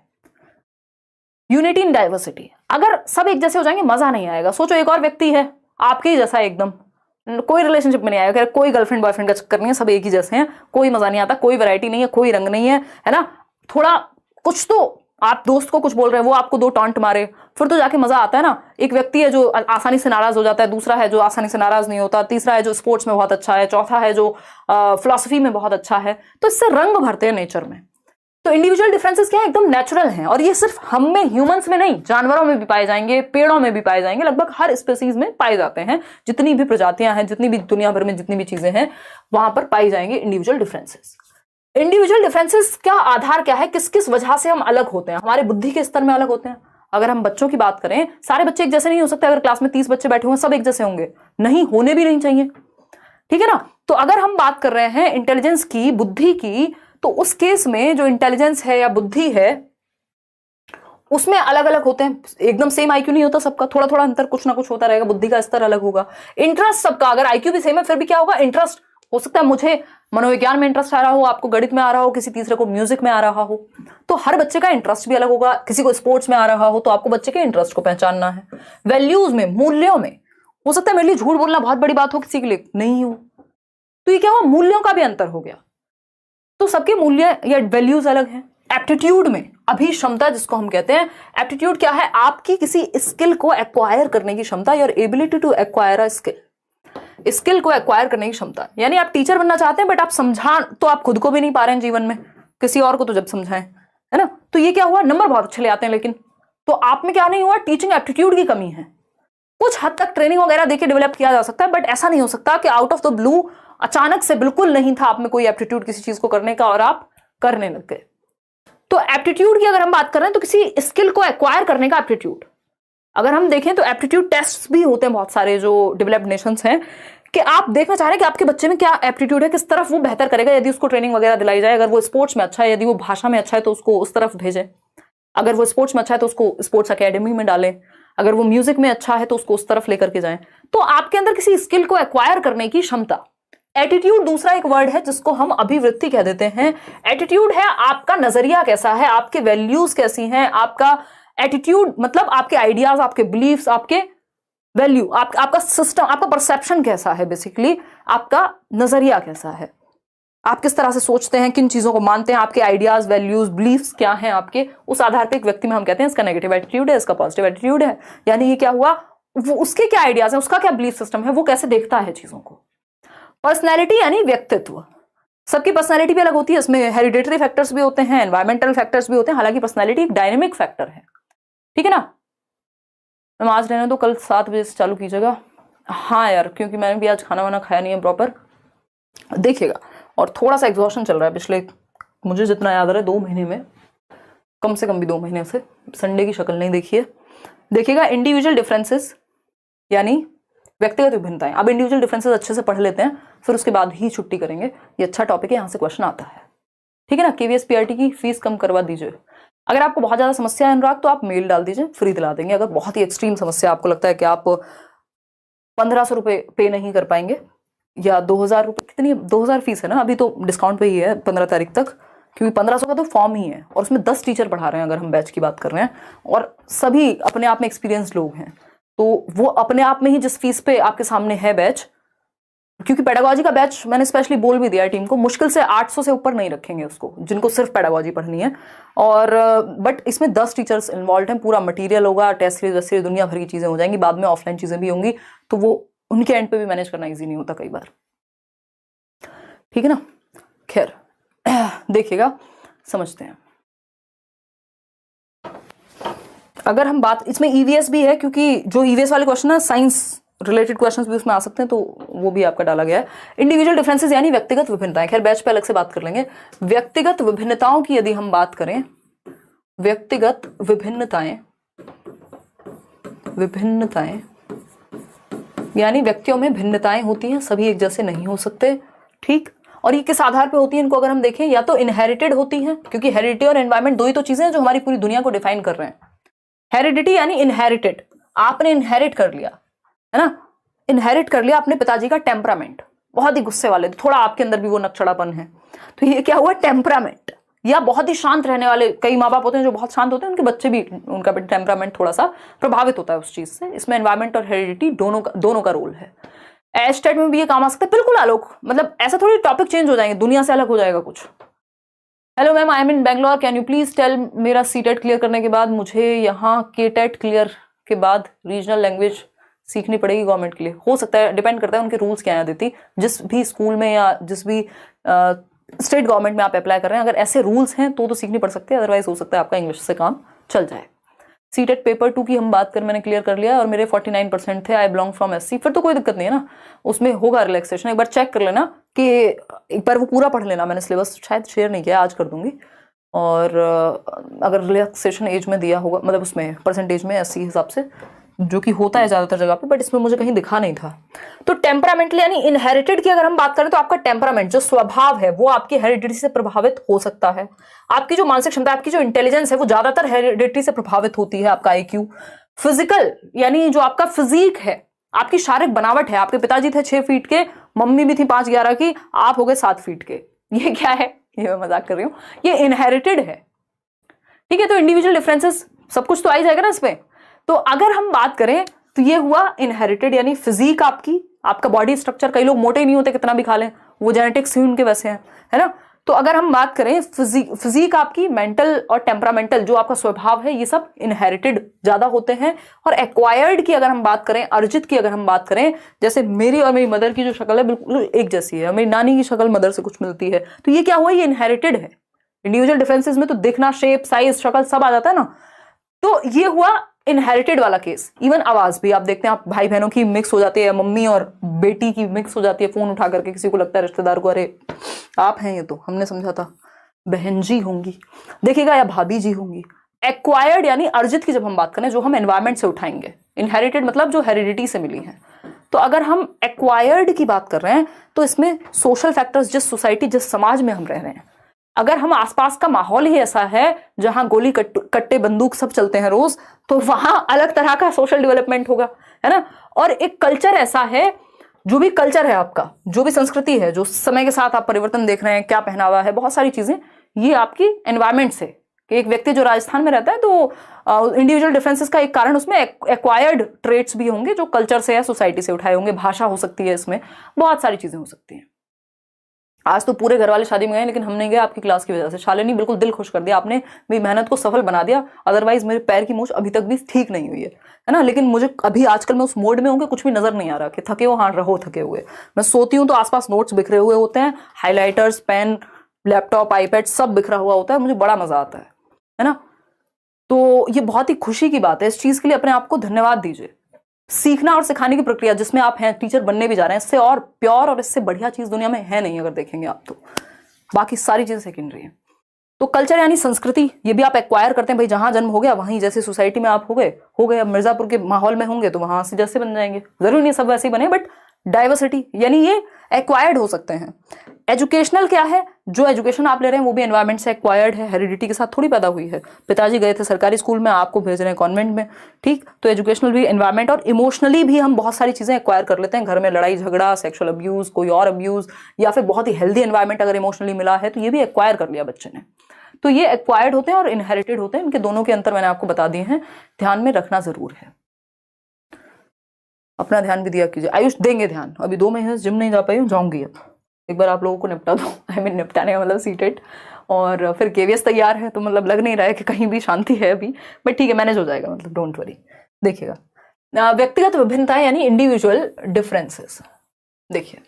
यूनिटी इन डाइवर्सिटी। अगर सब एक जैसे हो जाएंगे मजा नहीं आएगा। सोचो, एक और व्यक्ति है आपके ही जैसा, एकदम कोई रिलेशनशिप में नहीं आएगा, कोई गर्लफ्रेंड बॉयफ्रेंड का चक्कर नहीं है, सब एक ही जैसे हैं, कोई मजा नहीं आता, कोई वैरायटी नहीं है, कोई रंग नहीं है ना। थोड़ा कुछ तो, आप दोस्त को कुछ बोल रहे हैं, वो आपको 2 टॉन्ट मारे, फिर तो जाके मजा आता है ना। एक व्यक्ति है जो आसानी से नाराज हो जाता है, दूसरा है जो आसानी से नाराज नहीं होता, तीसरा है जो स्पोर्ट्स में बहुत अच्छा है, चौथा है जो फिलॉसफी में बहुत अच्छा है, तो इससे रंग भरते हैं नेचर में। तो इंडिविजुअल डिफरेंसेस क्या है? एकदम नेचुरल हैं, और ये सिर्फ हम में, ह्यूमंस में नहीं, जानवरों में भी पाए जाएंगे, पेड़ों में भी पाए जाएंगे, लगभग हर स्पीसीज में पाए जाते हैं। जितनी भी प्रजातियां हैं, जितनी भी दुनिया भर में जितनी भी चीजें हैं, वहां पर पाई जाएंगे इंडिविजुअल डिफरेंसेस। इंडिविजुअल डिफरेंसेस का आधार क्या है? किस किस वजह से हम अलग होते हैं? हमारे बुद्धि के स्तर में अलग होते हैं। अगर हम बच्चों की बात करें, सारे बच्चे एक जैसे नहीं हो सकते। अगर क्लास में 30 बच्चे बैठे हुए सब एक जैसे होंगे? नहीं, होने भी नहीं चाहिए। ठीक है ना। तो अगर हम बात कर रहे हैं इंटेलिजेंस की, बुद्धि की, तो उस केस में जो इंटेलिजेंस है या बुद्धि है उसमें अलग अलग होते हैं। एकदम सेम आईक्यू नहीं होता सबका, थोड़ा थोड़ा अंतर कुछ ना कुछ होता रहेगा, बुद्धि का स्तर अलग होगा। इंटरेस्ट सबका, अगर आईक्यू भी सेम है फिर भी क्या होगा? इंटरेस्ट हो सकता है मुझे मनोविज्ञान में इंटरेस्ट आ रहा हो, आपको गणित में आ रहा हो, किसी तीसरे को म्यूजिक में आ रहा हो, तो हर बच्चे का इंटरेस्ट भी अलग होगा। किसी को स्पोर्ट्स में आ रहा हो तो आपको बच्चे के इंटरेस्ट को पहचानना है। वैल्यूज में, मूल्यों में, हो सकता है मेरे लिए झूठ बोलना बहुत बड़ी बात हो, किसी के लिए नहीं हो, तो ये क्या हुआ? मूल्यों का भी अंतर हो गया। तो सबके मूल्य या वैल्यूज अलग हैं। एप्टीट्यूड में अभिक्षमता जिसको हम कहते हैं। एप्टीट्यूड क्या है? आपकी किसी स्किल को एक्वायर करने की क्षमता, your ability to acquire a skill, skill को एक्वायर करने की क्षमता। यानी आप टीचर बनना चाहते हैं बट आप समझा तो आप खुद को भी नहीं पा रहे हैं जीवन में, किसी और को तो जब समझाएं, है ना। तो ये क्या हुआ, नंबर बहुत अच्छे ले आते हैं लेकिन तो आप में क्या नहीं हुआ, टीचिंग एप्टीट्यूड की कमी है। कुछ हद तक ट्रेनिंग वगैरह देके डेवलप किया जा सकता है बट ऐसा नहीं हो सकता कि आउट ऑफ द ब्लू अचानक से बिल्कुल नहीं था आप में कोई एप्टीट्यूड किसी चीज को करने का और आप करने लग गए। तो एप्टीट्यूड की अगर हम बात कर रहे हैं तो किसी स्किल को एक्वायर करने का एप्टीट्यूड, अगर हम देखें तो एप्टीट्यूड टेस्ट भी होते हैं बहुत सारे जो डेवलप्ड नेशंस हैं, कि आप देखना चाह रहे हैं कि आपके बच्चे में क्या एप्टीट्यूड है, किस तरफ वो बेहतर करेगा। यदि उसको ट्रेनिंग वगैरह दिलाई जाए, अगर वो स्पोर्ट्स में अच्छा है, यदि वो भाषा में अच्छा है तो उसको उस तरफ भेजें, अगर वो स्पोर्ट्स में अच्छा है तो उसको स्पोर्ट्स अकेडमी में डालें, अगर वो म्यूजिक में अच्छा है तो उसको उस तरफ लेकर के जाएं। तो आपके अंदर किसी स्किल को एक्वायर करने की क्षमता। एटीट्यूड दूसरा एक वर्ड है जिसको हम अभिवृत्ति कह देते हैं। एटीट्यूड है आपका नजरिया कैसा है, आपके वैल्यूज कैसी हैं, आपका एटीट्यूड मतलब आपके आइडियाज, आपके बिलीफ्स, आपके वैल्यू, आपका सिस्टम, आपका परसेप्शन कैसा है, बेसिकली आपका नजरिया कैसा है, आप किस तरह से सोचते हैं, किन चीजों को मानते हैं, आपके आइडियाज, वैल्यूज, बिलीफ्स क्या हैं आपके, उस आधार पर एक व्यक्ति में हम कहते हैं इसका नेगेटिव एटीट्यूड है, इसका पॉजिटिव एटीट्यूड है। यानी ये क्या हुआ, वो उसके क्या आइडियाज है, उसका क्या बिलीफ सिस्टम है, वो कैसे देखता है चीजों को। पर्सनैलिटी यानी व्यक्तित्व, सबकी पर्सनैलिटी भी अलग होती है, इसमें हेरिडेटरी फैक्टर्स भी होते हैं, एनवायरमेंटल फैक्टर्स भी होते हैं। हालांकि पर्सनैलिटी एक डायनेमिक फैक्टर है, ठीक है ना। आज रहने दो, कल 7 बजे से चालू कीजिएगा। हाँ यार, क्योंकि मैंने भी आज खाना वाना खाया नहीं है प्रॉपर, देखिएगा। और थोड़ा सा एग्जॉशन चल रहा है पिछले, मुझे जितना याद आ रहा है 2 महीने में, कम से कम भी 2 महीने से संडे की शक्ल नहीं देखी है। देखिएगा, इंडिविजुअल डिफरेंसेस यानी व्यक्तिगत विभिन्नताएं। अब इंडिविजुअल डिफरेंसेस अच्छे से पढ़ लेते हैं, फिर उसके बाद ही छुट्टी करेंगे। ये अच्छा टॉपिक है, यहाँ से क्वेश्चन आता है, ठीक है ना। केवीएस पीआरटी की फीस कम करवा दीजिए। अगर आपको बहुत ज्यादा समस्या है अनुराग तो आप मेल डाल दीजिए, फ्री दिला देंगे। अगर बहुत ही एक्सट्रीम समस्या, आपको लगता है कि आप 1500 रुपये पे नहीं कर पाएंगे या 2000 रुपये, कितनी 2000 फीस है ना, अभी तो डिस्काउंट पे ही है 15 तारीख तक, क्योंकि 1500 का तो फॉर्म ही है और उसमें 10 टीचर पढ़ा रहे हैं अगर हम बैच की बात कर रहे हैं, और सभी अपने आप में एक्सपीरियंस लोग हैं। तो वो अपने आप में ही जिस फीस पे आपके सामने है बैच, क्योंकि पेडागोजी का बैच मैंने स्पेशली बोल भी दिया टीम को, मुश्किल से 800 से ऊपर नहीं रखेंगे उसको, जिनको सिर्फ पेडागोजी पढ़नी है। और बट इसमें 10 टीचर्स इन्वॉल्व हैं, पूरा मटेरियल होगा, टेस्ट सीरीज वैसे दुनिया भर की चीजें हो जाएंगी, बाद में ऑफलाइन चीजें भी होंगी, तो वो उनके एंड पे भी मैनेज करना ईजी नहीं होता कई बार, ठीक है ना। खैर देखिएगा, समझते हैं। अगर हम बात, इसमें ईवीएस भी है, क्योंकि जो ईवीएस वाले क्वेश्चन है साइंस रिलेटेड क्वेश्चंस भी उसमें आ सकते हैं, तो वो भी आपका डाला गया है। इंडिविजुअल डिफरेंसेस यानी व्यक्तिगत विभिन्नताएं, खैर बैच पे अलग से बात कर लेंगे। व्यक्तिगत विभिन्नताओं की यदि हम बात करें, व्यक्तिगत विभिन्नताएं, विभिन्नताएं यानी व्यक्तियों में भिन्नताएं होती हैं, सभी एक जैसे नहीं हो सकते, ठीक। और ये किस आधार पे होती है, इनको अगर हम देखें, या तो इनहेरिटेड होती हैं, क्योंकि हेरिडिटी और एनवायरमेंट दो ही तो चीजें हैं जो हमारी पूरी दुनिया को डिफाइन कर रहे हैं। हेरिडिटी यानी इनहेरिटेड, आपने इनहेरिट कर लिया, है ना, इनहेरिट कर लिया अपने पिताजी का टेम्परामेंट, बहुत ही गुस्से वाले, तो थोड़ा आपके अंदर भी वो नकचड़ापन है, तो ये क्या हुआ, टेम्परामेंट। या बहुत ही शांत रहने वाले, कई माँ बाप होते हैं जो बहुत शांत होते हैं, उनके बच्चे भी, उनका टेम्परामेंट थोड़ा सा प्रभावित होता है उस चीज से। इसमें एनवायरमेंट और हेरिडिटी दोनों का रोल है। एस्टेट में भी ये काम आ सकता है, बिल्कुल आलोक, मतलब ऐसा थोड़ी टॉपिक चेंज हो जाएंगे, दुनिया से अलग हो जाएगा कुछ। Hello ma'am, I am in Bangalore, can you please tell, मेरा सीटेट क्लियर करने के बाद मुझे यहाँ केटेट क्लियर के बाद रीजनल लैंग्वेज सीखनी पड़ेगी गवर्नमेंट के लिए। हो सकता है, डिपेंड करता है उनके रूल्स क्या है देती, जिस भी स्कूल में या जिस भी स्टेट गवर्नमेंट में आप अप्लाई कर रहे हैं, अगर ऐसे रूल्स हैं तो सीखनी पड़ सकती है, अदरवाइज हो सकता है आपका इंग्लिश से काम चल जाए। सीटेट पेपर 2 की हम बात कर, मैंने क्लियर कर लिया और मेरे 49% थे, आई बिलोंग फ्रॉम एससी, फिर तो कोई दिक्कत नहीं है ना, उसमें होगा रिलैक्सेशन। एक बार चेक कर लेना कि एक बार वो पूरा पढ़ लेना, मैंने सिलेबस शायद शेयर नहीं किया, आज कर दूंगी। और अगर रिलैक्सेशन एज में दिया होगा, मतलब उसमें परसेंटेज में एससी के हिसाब से, जो कि होता है ज्यादातर जगह पे, बट इसमें मुझे कहीं दिखा नहीं था। तो टेम्परामेंटली यानी इनहेरिटेड की अगर हम बात करें तो आपका टेम्परामेंट जो स्वभाव है वो आपकी हेरिडिटी से प्रभावित हो सकता है। आपकी जो मानसिक क्षमता, आपकी जो इंटेलिजेंस है वो ज्यादातर हेरिडिटी से प्रभावित होती है। आपका आईक्यू, फिजिकल यानी जो आपका फिजिक है, आपकी शारीरिक बनावट है, आपके पिताजी थे 6 फीट के, मम्मी भी थी 5'11" की, आप हो गए 7 फीट के, ये क्या है, ये मैं मजाक कर रही हूँ, ये इनहेरिटेड है, ठीक है। तो इंडिविजुअल डिफरेंसेस सब कुछ तो आ ही जाएगा ना इसमें। तो अगर हम बात करें तो ये हुआ इनहेरिटेड यानी फिजिक, आपका बॉडी स्ट्रक्चर, कई लोग मोटे नहीं होते कितना भी खा लें, वो जेनेटिक्स ही उनके वैसे हैं, है ना। तो अगर हम बात करें फिजिक आपकी, मेंटल और टेम्परामेंटल जो आपका स्वभाव है, ये सब इनहेरिटेड ज्यादा होते हैं। और एक्वायर्ड की अगर हम बात करें, अर्जित की अगर हम बात करें, जैसे मेरी और मेरी मदर की जो शक्ल है बिल्कुल एक जैसी है, मेरी नानी की शक्ल मदर से कुछ मिलती है, तो ये क्या हुआ, ये इनहेरिटेड है। इंडिविजुअल डिफरेंसेस में तो दिखना, शेप, साइज, शक्ल सब आ जाता है ना, तो ये हुआ इनहेरिटेड वाला केस। इवन आवाज भी आप देखते हैं, आप भाई बहनों की मिक्स हो जाती है, मम्मी और बेटी की मिक्स हो जाती है, फोन उठा करके किसी को लगता है रिश्तेदार को, अरे आप हैं ये तो हमने समझा था बहन जी होंगी, देखिएगा, या भाभी जी होंगी। एक्वायर्ड यानी अर्जित की जब हम बात करें, जो हम एनवायरमेंट से उठाएंगे, इनहेरिटेड मतलब जो हेरिडिटी से मिली है। तो अगर हम एक्वायर्ड की बात कर रहे हैं तो इसमें सोशल फैक्टर्स, जिस सोसाइटी, जिस समाज में हम रह रहे हैं, अगर हम आसपास का माहौल ही ऐसा है जहां गोली कट्टे बंदूक सब चलते हैं रोज, तो वहां अलग तरह का सोशल डेवलपमेंट होगा, है ना। और एक कल्चर ऐसा है, जो भी कल्चर है आपका, जो भी संस्कृति है, जो समय के साथ आप परिवर्तन देख रहे हैं, क्या पहनावा है, बहुत सारी चीजें, ये आपकी एनवायरमेंट से, कि एक व्यक्ति जो राजस्थान में रहता है तो इंडिविजुअल डिफरेंसेस का एक कारण उसमें एक्वायर्ड ट्रेट्स भी होंगे जो कल्चर से या सोसाइटी से उठाए होंगे। भाषा हो सकती है, इसमें बहुत सारी चीजें हो सकती हैं। आज तो पूरे घर वाले शादी में गए, लेकिन हम नहीं गए आपकी क्लास की वजह से। शालिनी बिल्कुल दिल खुश कर दिया आपने, मेरी मेहनत को सफल बना दिया, अदरवाइज मेरे पैर की मूछ अभी तक भी ठीक नहीं हुई है ना। लेकिन मुझे अभी आजकल मैं उस मोड में हूँ कि कुछ भी नजर नहीं आ रहा कि थके हो, हाँ रहो थके हुए। मैं सोती हूँ तो आसपास नोट्स बिखरे हुए होते हैं, हाईलाइटर्स, पेन, लैपटॉप, आईपैड सब बिखरा हुआ होता है, मुझे बड़ा मजा आता है ना। तो ये बहुत ही खुशी की बात है, इस चीज के लिए अपने आप को धन्यवाद दीजिए। सीखना और सिखाने की प्रक्रिया जिसमें आप हैं, टीचर बनने भी जा रहे हैं, इससे और प्योर और इससे बढ़िया चीज दुनिया में है नहीं, अगर देखेंगे आप तो। बाकी सारी चीजें सेकेंडरी है। तो कल्चर यानी संस्कृति, ये भी आप एक्वायर करते हैं भाई, जहां जन्म हो गया वहीं, जैसे सोसाइटी में आप हो गए। अब मिर्जापुर के माहौल में होंगे तो वहां से जैसे बन जाएंगे, जरूरी नहीं सब वैसे ही बने, बट डाइवर्सिटी यानी ये एक्वायर्ड हो सकते हैं। एजुकेशनल क्या है, जो एजुकेशन आप ले रहे हैं वो भी एनवायरमेंट से एक्वायर्ड है, हेरिडिटी के साथ थोड़ी पैदा हुई है। पिताजी गए थे सरकारी स्कूल में, आपको भेज रहे हैं कॉन्वेंट में, ठीक। तो एजुकेशनल भी एनवायरमेंट, और इमोशनली भी हम बहुत सारी चीजें एक्वायर कर लेते हैं। घर में लड़ाई झगड़ा, सेक्सुअल अब्यूज, कोई और अब्यूज, या फिर बहुत ही हेल्दी एनवायरमेंट अगर इमोशनली मिला है तो ये भी एक्वायर कर लिया बच्चे ने। तो ये एक्वायर्ड होते हैं और इनहेरिटेड होते हैं, इनके दोनों के अंतर मैंने आपको बता दिए हैं, ध्यान में रखना जरूर है। अपना ध्यान भी दिया कीजिए। आयुष देंगे ध्यान, अभी 2 महीने से जिम नहीं जा पाई हूँ, जाऊंगी अब। एक बार आप लोगों को निपटा दो, निपटाने का मतलब सीटेट, और फिर केवीएस तैयार है, तो मतलब लग नहीं रहा है कि कहीं भी शांति है अभी, बट ठीक है, मैनेज हो जाएगा, मतलब डोंट वरी। देखिएगा, व्यक्तिगत विभिन्नताएं यानी इंडिविजुअल डिफरेंसेस। देखिए,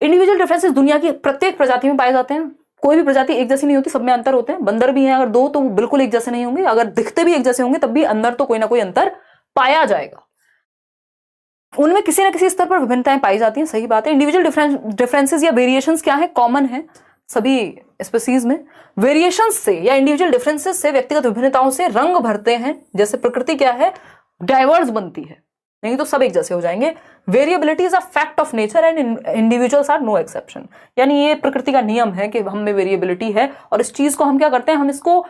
इंडिविजुअल डिफरेंसेस दुनिया की प्रत्येक प्रजाति में पाए जाते हैं। कोई भी प्रजाति एक जैसी नहीं होती, सब में अंतर होते हैं। बंदर भी हैं अगर 2 तो वो बिल्कुल एक जैसे नहीं होंगे, अगर दिखते भी एक जैसे होंगे तब भी अंदर तो कोई ना कोई अंतर पाया जाएगा। उनमें किसी ना किसी स्तर पर विभिन्नताएं पाई जाती हैं, सही बात है। इंडिविजुअल डिफरेंसेस या वेरिएशंस क्या है, कॉमन है सभी स्पीसीज में। वेरिएशंस से या इंडिविजुअल डिफरेंसेस से, व्यक्तिगत विभिन्नताओं से रंग भरते हैं। जैसे प्रकृति क्या है, डाइवर्स बनती है, नहीं तो सब एक जैसे हो जाएंगे। Variability is a fact of nature and individuals are no exception. यानी ये प्रकृति का नियम है कि हम में वेरिएबिलिटी है, और इस चीज को हम क्या करते हैं,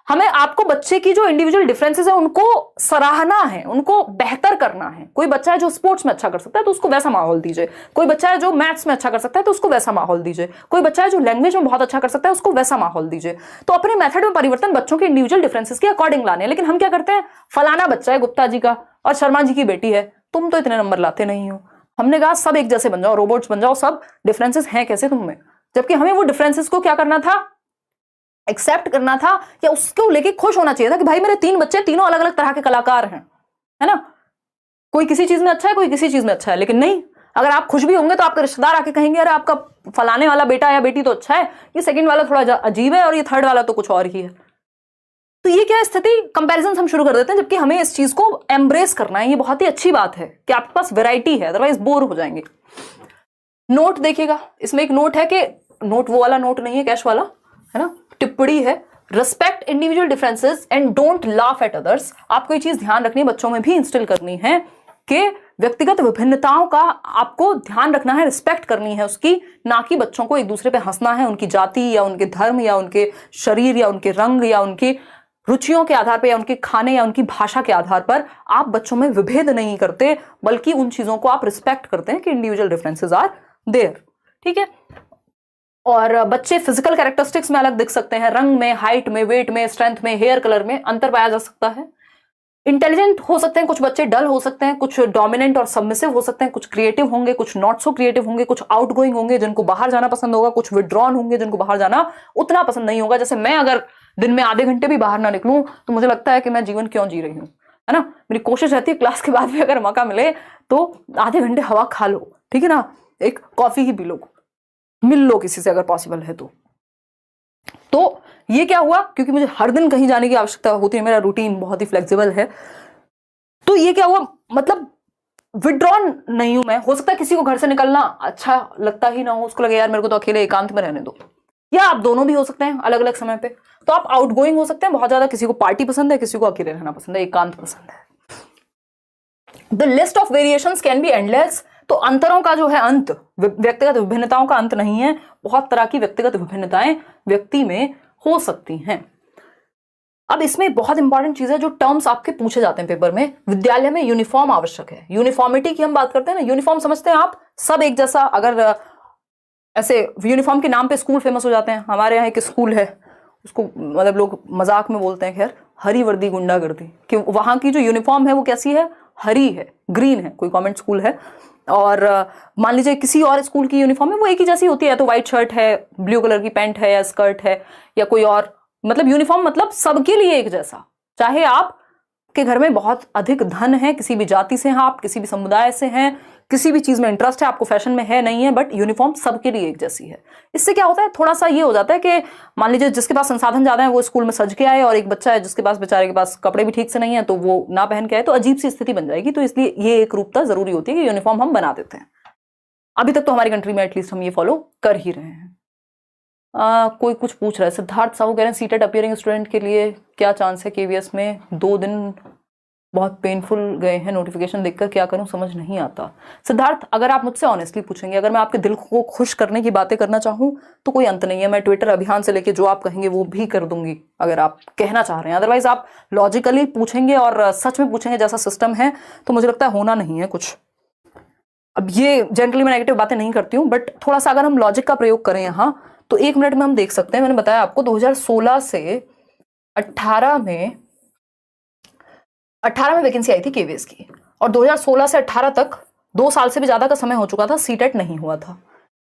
हमें आपको बच्चे की जो इंडिविजुअल डिफरेंसेस है उनको सराहना है, उनको बेहतर करना है। कोई बच्चा है जो स्पोर्ट्स में अच्छा कर सकता है तो उसको वैसा माहौल दीजिए। कोई बच्चा है जो मैथ्स में अच्छा कर सकता है तो उसको वैसा माहौल दीजिए। कोई बच्चा है जो लैंग्वेज में बहुत अच्छा कर सकता है, उसको वैसा माहौल दीजिए। तो अपने मेथड में परिवर्तन बच्चों के इंडिविजुअल डिफरेंसेस के अकॉर्डिंग लाने हैं। लेकिन हम क्या करते हैं, फलाना बच्चा है गुप्ता जी का और शर्मा जी की बेटी है, तुम तो इतने नंबर लाते नहीं हो। हमने कहा सब एक जैसे बन जाओ, रोबोट्स बन जाओ, सब डिफरेंसेस हैं कैसे तुम में। जबकि हमें वो डिफरेंसेस को क्या करना था, एक्सेप्ट करना था, या उसको लेके खुश होना चाहिए था कि भाई मेरे 3 बच्चे, तीनों अलग अलग तरह के कलाकार हैं, है ना। कोई किसी चीज में अच्छा है, कोई किसी चीज में अच्छा है। लेकिन नहीं, अगर आप खुश भी होंगे तो आपके रिश्तेदार आके कहेंगे अरे आपका फलाने वाला बेटा या बेटी तो अच्छा है, ये सेकंड वाला थोड़ा अजीब है, और ये थर्ड वाला तो कुछ और ही है। तो ये क्या स्थिति, कंपैरिजन हम शुरू कर देते हैं, जबकि हमें इस चीज को एम्ब्रेस करना है। ये बहुत ही अच्छी बात है कि आपके पास वैरायटी है, अदरवाइज बोर हो जाएंगे। नोट देखिएगा, इसमें एक नोट है कि नोट वो वाला नोट नहीं है कैश वाला, है ना, टिप्पणी है, respect individual differences and don't laugh at others. आपको ये चीज ध्यान रखनी है, बच्चों में भी इंस्टिल करनी है कि व्यक्तिगत विभिन्नताओं का आपको ध्यान रखना है, रिस्पेक्ट करनी है उसकी, ना कि बच्चों को एक दूसरे पे हंसना है उनकी जाति या उनके धर्म या उनके शरीर या उनके रंग या उनकी रुचियों के आधार पर या उनके खाने या उनकी भाषा के आधार पर। आप बच्चों में विभेद नहीं करते, बल्कि उन चीजों को आप रिस्पेक्ट करते हैं कि इंडिविजुअल डिफरेंसेस आर देयर, ठीक है। और बच्चे फिजिकल कैरेक्टरिस्टिक्स में अलग दिख सकते हैं, रंग में, हाइट में, वेट में, स्ट्रेंथ में, हेयर कलर में अंतर पाया जा सकता है। इंटेलिजेंट हो सकते हैं कुछ बच्चे, डल हो सकते हैं कुछ, डोमिनेंट और सबमिसिव हो सकते हैं कुछ, क्रिएटिव होंगे कुछ, नॉट सो क्रिएटिव होंगे कुछ, आउटगोइंग होंगे जिनको बाहर जाना पसंद होगा, कुछ विड्रॉन होंगे जिनको बाहर जाना उतना पसंद नहीं होगा। जैसे मैं अगर दिन में आधे घंटे भी बाहर ना निकलूं तो मुझे लगता है कि मैं जीवन क्यों जी रही हूं, है ना। मेरी कोशिश रहती है क्लास के बाद भी अगर मौका मिले तो आधे घंटे हवा खा लो, ठीक है ना, एक कॉफी ही पी लो, मिल लो किसी से अगर पॉसिबल है तो ये क्या हुआ, क्योंकि मुझे हर दिन कहीं जाने की आवश्यकता होती है, मेरा रूटीन बहुत ही फ्लेक्सिबल है, तो ये क्या हुआ, मतलब विड्रॉन नहीं हूं मैं। हो सकता है किसी को घर से निकलना अच्छा लगता ही ना हो, उसको लगे यार मेरे को तो अकेले एकांत में रहने दो, या आप दोनों भी हो सकते हैं अलग अलग समय पे। तो आप आउटगोइंग हो सकते हैं बहुत ज्यादा, किसी को पार्टी पसंद है, किसी को अकेले रहना पसंद है, एकांत पसंद है। The list of variations can be endless. तो अंतरों का जो है अंत, व्यक्तिगत विभिन्नताओं का अंत नहीं है, बहुत तरह की व्यक्तिगत विभिन्नताएं व्यक्ति में हो सकती हैं। अब इसमें बहुत इंपॉर्टेंट चीज है, जो टर्म्स आपके पूछे जाते हैं पेपर में, विद्यालय में यूनिफॉर्म आवश्यक है। यूनिफॉर्मिटी की हम बात करते हैं ना, यूनिफॉर्म समझते हैं आप, सब एक जैसा। अगर ऐसे यूनिफॉर्म के नाम पे स्कूल फेमस हो जाते हैं, हमारे यहाँ एक स्कूल है, उसको मतलब लोग मजाक में बोलते हैं, खैर, हरी वर्दी गुंडागर्दी, कि वहां की जो यूनिफॉर्म है वो कैसी है, हरी है, ग्रीन है, कोई कॉन्वेंट स्कूल है। और मान लीजिए किसी और स्कूल की यूनिफॉर्म है, वो एक ही जैसी होती है, तो व्हाइट शर्ट है, ब्लू कलर की पैंट है या स्कर्ट है, या कोई और, मतलब यूनिफॉर्म मतलब सबके लिए एक जैसा। चाहे आप के घर में बहुत अधिक धन है, किसी भी जाति से हैं आप, किसी भी समुदाय से हैं, किसी भी चीज में इंटरेस्ट है, आपको फैशन में है नहीं है, बट यूनिफॉर्म सबके लिए एक जैसी है। इससे क्या होता है, थोड़ा सा ये हो जाता है कि मान लीजिए जिसके पास संसाधन ज्यादा है वो स्कूल में सज के आए, और एक बच्चा है जिसके पास, बेचारे के पास कपड़े भी ठीक से नहीं है, तो वो ना पहन के आए, तो अजीब सी स्थिति बन जाएगी। तो इसलिए ये एक रूपता जरूरी होती है कि यूनिफॉर्म हम बना देते हैं। अभी तक तो हमारी कंट्री में एटलीस्ट हम ये फॉलो कर ही रहे हैं। कोई कुछ पूछ रहा है, सिद्धार्थ साहू कह रहे हैं सीटेट अपियरिंग स्टूडेंट के लिए क्या चांस है केवीएस में, 2 दिन बहुत पेनफुल गए हैं, नोटिफिकेशन देखकर क्या करूं समझ नहीं आता। सिद्धार्थ, अगर आप मुझसे ऑनेस्टली पूछेंगे, अगर मैं आपके दिल को खुश करने की बातें करना चाहूं तो कोई अंत नहीं है। मैं ट्विटर अभियान से लेके जो आप कहेंगे वो भी कर दूंगी, अगर आप कहना चाह रहे हैं। अदरवाइज आप लॉजिकली पूछेंगे और सच में पूछेंगे जैसा सिस्टम है, तो मुझे लगता है होना नहीं है कुछ। अब ये जनरली मैं नेगेटिव बातें नहीं करती हूँ, बट थोड़ा सा अगर हम लॉजिक का प्रयोग करें यहाँ, तो 1 मिनट में हम देख सकते हैं। मैंने बताया आपको 2016 से 18 में 18 में वैकेंसी आई थी केवीएस की, और 2016 से 18 तक 2 साल से भी ज्यादा का समय हो चुका था, सीटेट नहीं हुआ था।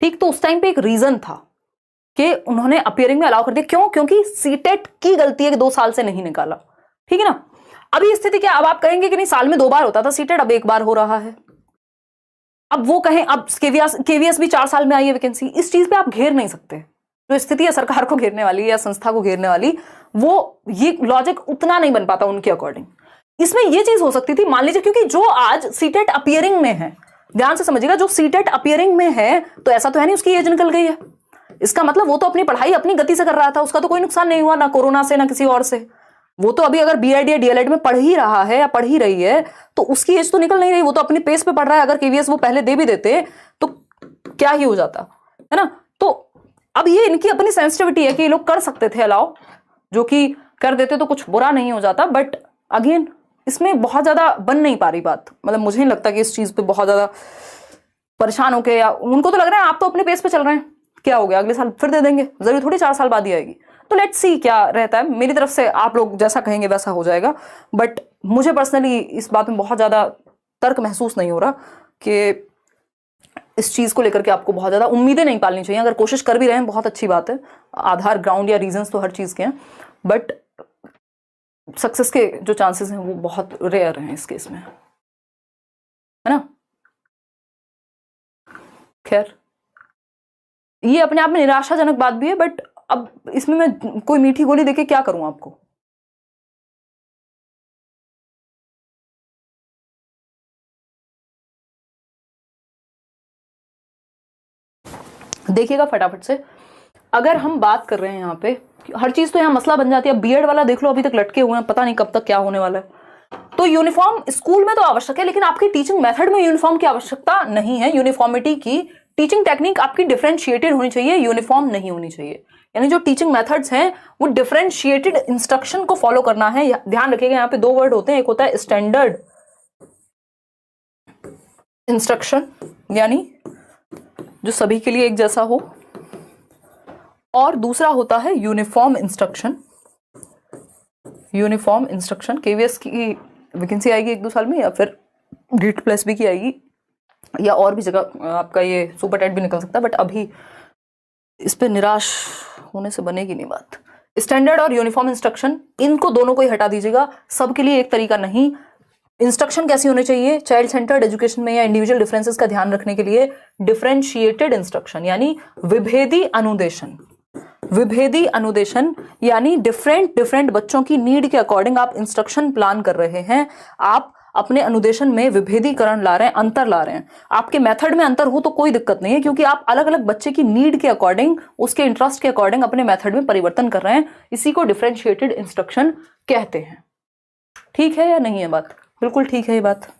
ठीक, तो उस टाइम पे एक रीजन था कि उन्होंने अपियरिंग में अलाउ कर दिया। क्यों? क्योंकि सीटेट की गलती है कि 2 साल से नहीं निकाला, ठीक है ना। अभी स्थिति क्या, अब आप कहेंगे कि नहीं साल में 2 बार होता था सीटेट, अब 1 बार हो रहा है। अब वो कहें, अब केवीएस भी 4 साल में आई है वैकेंसी, इस चीज पे आप घेर नहीं सकते। जो स्थिति है सरकार को घेरने वाली या संस्था को घेरने वाली, वो ये लॉजिक उतना नहीं बन पाता उनके अकॉर्डिंग। इसमें ये चीज हो सकती थी, मान लीजिए, क्योंकि जो आज सीटेट अपियरिंग में है, ध्यान से समझिएगा, जो सीटेट अपियरिंग में है, तो ऐसा तो है नहीं उसकी एज निकल गई है। इसका मतलब वो तो अपनी पढ़ाई अपनी गति से कर रहा था, उसका तो कोई नुकसान नहीं हुआ, ना कोरोना से ना किसी और से। वो तो अभी अगर बीएड या डीएलएड में पढ़ ही रहा है या पढ़ ही रही है, तो उसकी एज तो निकल नहीं रही, वो तो अपनी पेस पे पढ़ रहा है। अगर केवीएस वो पहले दे भी देते तो क्या ही हो जाता, है ना। तो अब ये इनकी अपनी सेंसिटिविटी है कि ये लोग कर सकते थे अलाउ, जो कि कर देते तो कुछ बुरा नहीं हो जाता। बट अगेन इसमें बहुत ज्यादा बन नहीं पा रही बात, मतलब मुझे नहीं लगता कि इस चीज पे बहुत ज्यादा परेशान होके, या उनको तो लग रहा है आप तो अपने पेस पे चल रहे हैं, क्या हो गया अगले साल फिर दे देंगे, जरूरी थोड़ी 4 साल बाद ही आएगी। तो लेट्स सी क्या रहता है। मेरी तरफ से आप लोग जैसा कहेंगे वैसा हो जाएगा, बट मुझे पर्सनली इस बात में बहुत ज्यादा तर्क महसूस नहीं हो रहा कि इस चीज को लेकर के आपको बहुत ज्यादा उम्मीदें नहीं पालनी चाहिए। अगर कोशिश कर भी रहे हैं बहुत अच्छी बात है, आधार ग्राउंड या रीजंस तो हर चीज के हैं, बट सक्सेस के जो चांसेस हैं वो बहुत रेयर हैं इस केस में, है ना। खैर, ये अपने आप में निराशाजनक बात भी है, बट अब इसमें मैं कोई मीठी गोली देके क्या करूं आपको। देखिएगा फटाफट से, अगर हम बात कर रहे हैं यहाँ पे, हर चीज तो यहाँ मसला बन जाती है। बीएड वाला देख लो, अभी तक लटके हुए हैं, पता नहीं कब तक क्या होने वाला है। तो यूनिफॉर्म स्कूल में तो आवश्यक है, लेकिन आपकी टीचिंग मेथड में यूनिफॉर्म की आवश्यकता नहीं है। यूनिफॉर्मिटी की टीचिंग टेक्निक आपकी डिफरेंशिएटेड होनी चाहिए, यूनिफॉर्म नहीं होनी चाहिए। यानी जो टीचिंग मेथड्स हैं वो डिफरेंशिएटेड इंस्ट्रक्शन को फॉलो करना है। ध्यान रखिएगा, यहाँ पे 2 वर्ड होते हैं, एक होता है स्टैंडर्ड इंस्ट्रक्शन, यानी जो सभी के लिए एक जैसा हो, और दूसरा होता है uniform instruction. Uniform instruction KVS की वैकेंसी आएगी 1-2 साल में, या फिर डीट प्लस बी की आएगी, या और भी जगह आपका ये सुपर टेट भी निकल सकता है। बट अभी इस पे निराश होने से बनेगी नहीं बात। स्टैंडर्ड और यूनिफॉर्म इंस्ट्रक्शन, इनको दोनों को ही हटा दीजिएगा, सबके लिए एक तरीका नहीं। इंस्ट्रक्शन कैसी होनी चाहिए चाइल्ड सेंटर्ड एजुकेशन में या इंडिविजुअल डिफरेंसेस का ध्यान रखने के लिए? डिफरेंशिएटेड इंस्ट्रक्शन यानी विभेदी अनुदेशन। विभेदी अनुदेशन यानी डिफरेंट बच्चों की नीड के अकॉर्डिंग आप इंस्ट्रक्शन प्लान कर रहे हैं, आप अपने अनुदेशन में विभेदीकरण ला रहे हैं, अंतर ला रहे हैं। आपके मेथड में अंतर हो तो कोई दिक्कत नहीं है, क्योंकि आप अलग अलग बच्चे की नीड के अकॉर्डिंग, उसके इंटरेस्ट के अकॉर्डिंग अपने मेथड में परिवर्तन कर रहे हैं। इसी को डिफरेंशिएटेड इंस्ट्रक्शन कहते हैं। ठीक है या नहीं है बात? बिल्कुल ठीक है ये बात।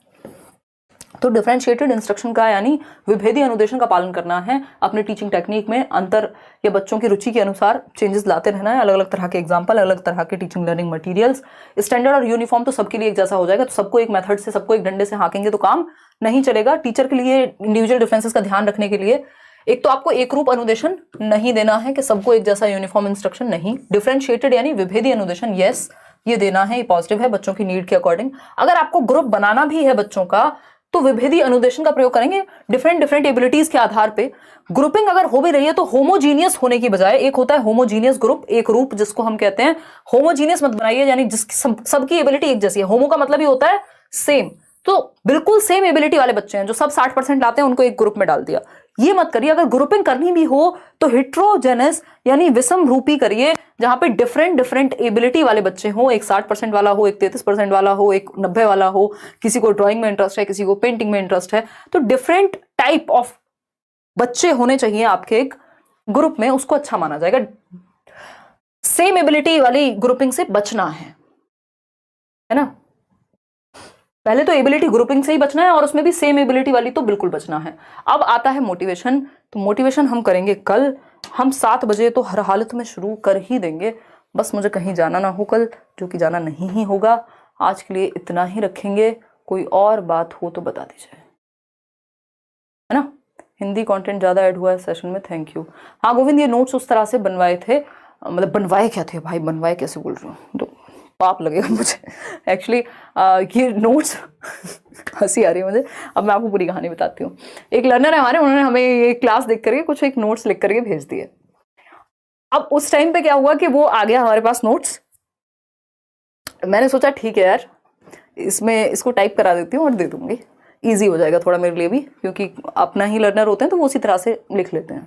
तो डिफरेंशिएटेड इंस्ट्रक्शन का यानी विभेदी अनुदेशन का पालन करना है। अपने टीचिंग टेक्निक में अंतर या बच्चों की रुचि के अनुसार चेंजेस लाते रहना है। अलग अलग तरह के एग्जाम्पल, अलग अलग तरह के टीचिंग लर्निंग मटेरियल्स। स्टैंडर्ड और यूनिफॉर्म तो सबके लिए एक जैसा हो जाएगा, तो सबको एक मेथड से, सबको एक डंडे से हाँकेंगे तो काम नहीं चलेगा। टीचर के लिए इंडिविजुअल डिफरेंसेस का ध्यान रखने के लिए एक तो आपको एक रूप अनुदेशन नहीं देना है कि सबको एक जैसा यूनिफॉर्म इंस्ट्रक्शन नहीं। डिफरेंशिएटेड यानी विभेदी अनुदेशन, यस ये देना है, ये पॉजिटिव है बच्चों की नीड के अकॉर्डिंग। अगर आपको ग्रुप बनाना भी है बच्चों का तो विभेदी अनुदेशन का प्रयोग करेंगे डिफरेंट एबिलिटीज के आधार पे। ग्रुपिंग अगर हो भी रही है तो होमोजीनियस होने की बजाय, एक होता है होमोजीनियस ग्रुप, एक रूप जिसको हम कहते हैं, होमोजीनियस मत बनाइए यानी जिसकी सबकी एबिलिटी एक जैसी है। होमो का मतलब ही होता है सेम, तो बिल्कुल सेम एबिलिटी वाले बच्चे हैं जो सब 60% लाते हैं, उनको एक ग्रुप में डाल दिया। ये मत करिए। अगर ग्रुपिंग करनी भी हो तो हेट्रोजेनस यानी विषम रूपी करिए, जहां पे डिफरेंट एबिलिटी वाले बच्चे हों। एक 60% वाला हो, एक 33% वाला हो, एक 90 वाला हो, किसी को ड्राइंग में इंटरेस्ट है, किसी को पेंटिंग में इंटरेस्ट है, तो डिफरेंट टाइप ऑफ बच्चे होने चाहिए आपके एक ग्रुप में, उसको अच्छा माना जाएगा। सेम एबिलिटी वाली ग्रुपिंग से बचना है ना। पहले तो एबिलिटी ग्रुपिंग से ही बचना है और उसमें भी सेम एबिलिटी वाली तो बिल्कुल बचना है। अब आता है मोटिवेशन। तो मोटिवेशन हम करेंगे कल। हम 7 बजे तो हर हालत में शुरू कर ही देंगे, बस मुझे कहीं जाना ना हो कल, जो कि जाना नहीं ही होगा। आज के लिए इतना ही रखेंगे। कोई और बात हो तो बता दीजिए, है ना। हिंदी कंटेंट ज़्यादा ऐड हुआ है सेशन में, थैंक यू। हाँ गोविंद, ये नोट्स उस तरह से बनवाए थे, मतलब बनवाए क्या थे भाई, बनवाए कैसे बोल रही हूँ, तो पाप लगेगा मुझे एक्चुअली। ये नोट्स हंसी आ रही है मुझे। अब मैं आपको पूरी कहानी बताती हूँ। एक लर्नर है हमारे, उन्होंने हमें ये क्लास देख करके कुछ एक नोट्स लिख करके भेज दिए। अब उस टाइम पे क्या हुआ कि वो आ गया हमारे पास नोट्स। मैंने सोचा ठीक है यार, इसको टाइप करा देती हूँ और दे दूंगी, ईजी हो जाएगा थोड़ा मेरे लिए भी, क्योंकि अपना ही लर्नर होते हैं तो वो उसी तरह से लिख लेते हैं।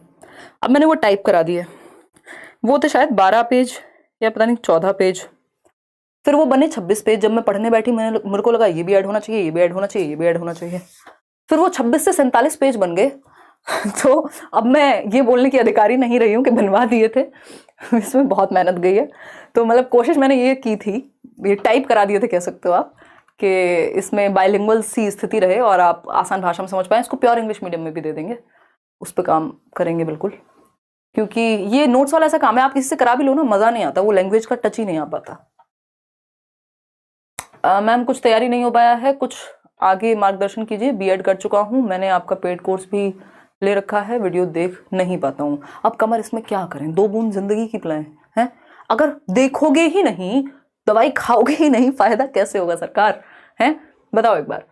अब मैंने वो टाइप करा दिए, वो थे शायद 12 पेज या पता नहीं 14 पेज, फिर वो बने 26 पेज। जब मैं पढ़ने बैठी मेरे को लगा ये भी ऐड होना चाहिए, ये भी ऐड होना चाहिए, ये भी ऐड होना चाहिए, फिर वो 26 से 47 पेज बन गए। तो अब मैं ये बोलने की अधिकारी नहीं रही हूँ कि बनवा दिए थे, इसमें बहुत मेहनत गई है। तो मतलब कोशिश मैंने ये की थी, ये टाइप करा दिए थे कह सकते हो आप, कि इसमें बाइलिंगुअल सी स्थिति रहे और आप आसान भाषा में समझ पाएं। इसको प्योर इंग्लिश मीडियम में भी दे देंगे, उस पर काम करेंगे बिल्कुल, क्योंकि ये नोट्स वाला ऐसा काम है, आप किसी से करा भी लो ना, मज़ा नहीं आता, वो लैंग्वेज का टच ही नहीं आ पाता। मैम कुछ तैयारी नहीं हो पाया है, कुछ आगे मार्गदर्शन कीजिए। बीएड कर चुका हूँ मैंने, आपका पेड कोर्स भी ले रखा है, वीडियो देख नहीं पाता हूँ। अब कमर इसमें क्या करें, 2 बूंद जिंदगी की पिलाएं हैं। अगर देखोगे ही नहीं, दवाई खाओगे ही नहीं, फायदा कैसे होगा सरकार, है बताओ एक बार।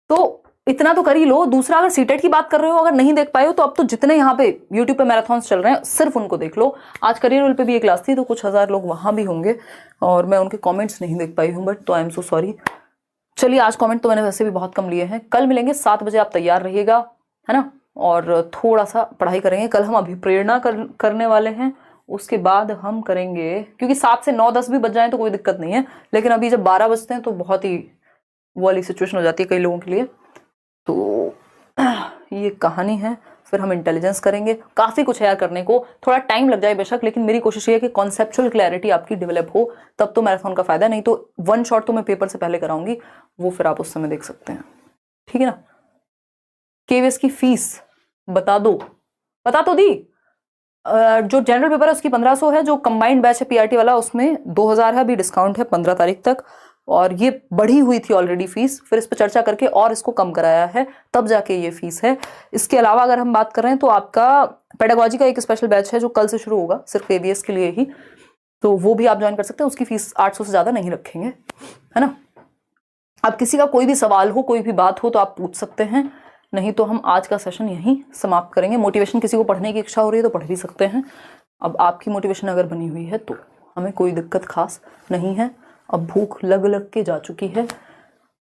तो इतना तो कर ही लो। दूसरा, अगर सीटेट की बात कर रहे हो, अगर नहीं देख पाए हो तो अब तो जितने यहाँ पे यूट्यूब पे मैराथन चल रहे हैं सिर्फ उनको देख लो। आज करियर रोल पे भी एक क्लास थी तो कुछ 1000 लोग वहाँ भी होंगे और मैं उनके कमेंट्स नहीं देख पाई हूँ, बट तो आई एम सो सॉरी। चलिए आज कमेंट तो मैंने वैसे भी बहुत कम लिए हैं। कल मिलेंगे 7 बजे, आप तैयार रहिएगा, है ना, और थोड़ा सा पढ़ाई करेंगे। कल हम अभिप्रेरणा करने वाले हैं, उसके बाद हम करेंगे, क्योंकि 7 से 9-10 भी बज जाए तो कोई दिक्कत नहीं है, लेकिन अभी जब 12 बजते हैं तो बहुत ही वो वाली सिचुएशन हो जाती है कई लोगों के लिए। तो ये कहानी है। फिर हम इंटेलिजेंस करेंगे, काफ़ी कुछ है यार करने को, थोड़ा टाइम लग जाए बेशक, लेकिन मेरी कोशिश ये है कि कॉन्सेप्चुअल क्लैरिटी आपकी डेवलप हो, तब तो मैराथन का फायदा। नहीं तो 1 शॉट तो मैं पेपर से पहले कराऊंगी, वो फिर आप उस समय देख सकते हैं, ठीक है ना। केवीएस की फीस बता तो दी। जो जनरल पेपर है उसकी 1500 है, जो कंबाइंड बैच है पीआरटी वाला उसमें 2000 है, अभी डिस्काउंट है 15 तारीख तक, और ये बढ़ी हुई थी ऑलरेडी फीस, फिर इस पर चर्चा करके और इसको कम कराया है, तब जाके ये फीस है। इसके अलावा अगर हम बात कर रहे हैं तो आपका पेडागोजी का एक स्पेशल बैच है जो कल से शुरू होगा सिर्फ एबीएस के लिए ही, तो वो भी आप ज्वाइन कर सकते हैं। उसकी फीस 800 से ज़्यादा नहीं रखेंगे, है ना। अब किसी का कोई भी सवाल हो, कोई भी बात हो तो आप पूछ सकते हैं, नहीं तो हम आज का सेशन यहीं समाप्त करेंगे। मोटिवेशन किसी को पढ़ने की इच्छा हो रही है तो पढ़ भी सकते हैं। अब आपकी मोटिवेशन अगर बनी हुई है तो हमें कोई दिक्कत खास नहीं है। अब भूख लग लग के जा चुकी है।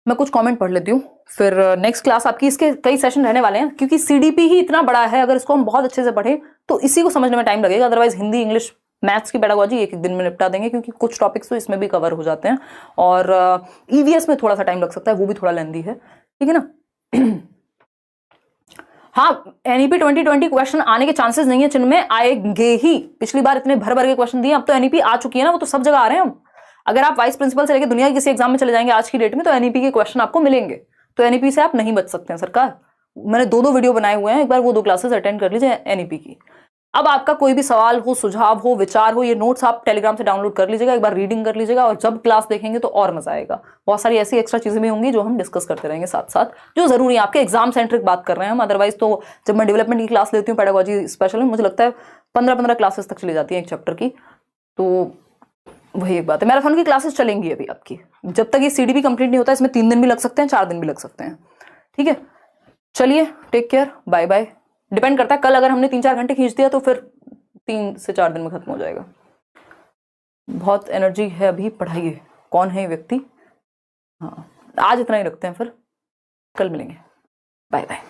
मैं कुछ कमेंट पढ़ लेती हूँ, फिर नेक्स्ट क्लास आपकी, इसके कई सेशन रहने वाले हैं क्योंकि सीडीपी ही इतना बड़ा है, अगर इसको हम बहुत अच्छे से पढ़ें तो इसी को समझने में टाइम लगेगा। अदरवाइज हिंदी, इंग्लिश, मैथ्स की पेडागोजी एक दिन में निपटा देंगे क्योंकि कुछ टॉपिक्स तो इसमें भी कवर हो जाते हैं, और ईवीएस में थोड़ा सा टाइम लग सकता है, वो भी थोड़ा लेंदी है, ठीक है ना। हाँ, एनईपी 2020 क्वेश्चन आने के चांसेस नहीं है, जिनमें आएंगे ही। पिछली बार इतने भर भर के क्वेश्चन दिए, अब तो एनईपी आ चुकी है ना, वो तो सब जगह आ रहे हैं। हम अगर आप वाइस प्रिंसिपल से लेकर दुनिया के किसी एग्जाम में चले जाएंगे आज की डेट में तो एनईपी के क्वेश्चन आपको मिलेंगे। तो एनईपी से आप नहीं बच सकते हैं सरकार। मैंने 2 वीडियो बनाए हुए हैं, एक बार वो 2 क्लासेस अटेंड कर लीजिए एनईपी की। अब आपका कोई भी सवाल हो, सुझाव हो, विचार हो, ये नोट्स आप टेलीग्राम से डाउनलोड कर लीजिएगा, एक बार रीडिंग कर लीजिएगा, और जब क्लास देखेंगे तो और मजा आएगा। बहुत सारी ऐसी एक्स्ट्रा चीजें भी होंगी जो हम डिस्कस करते रहेंगे साथ साथ, जो जरूरी है। आपके एग्जाम सेंट्रिक बात कर रहे हैं हम, अदरवाइज तो जब मैं डेवलपमेंट की क्लास लेती हूँ पेडागोजी स्पेशल में, मुझे लगता है 15-15 क्लासेस तक चली जाती है एक चैप्टर की। तो वही एक बात है। मैराथन की क्लासेस चलेंगी अभी आपकी, जब तक ये सीडीपी कंप्लीट नहीं होता। इसमें 3 दिन भी लग सकते हैं, 4 दिन भी लग सकते हैं, ठीक है। चलिए, take care, bye bye. Depend करता है, कल अगर हमने 3-4 घंटे खींच दिया तो फिर 3 से 4 दिन में खत्म हो जाएगा। बहुत एनर्जी है अभी, पढ़ाइए। कौन है ये व्यक्ति? हाँ, आज इतना ही रखते हैं, फिर कल मिलेंगे। Bye bye.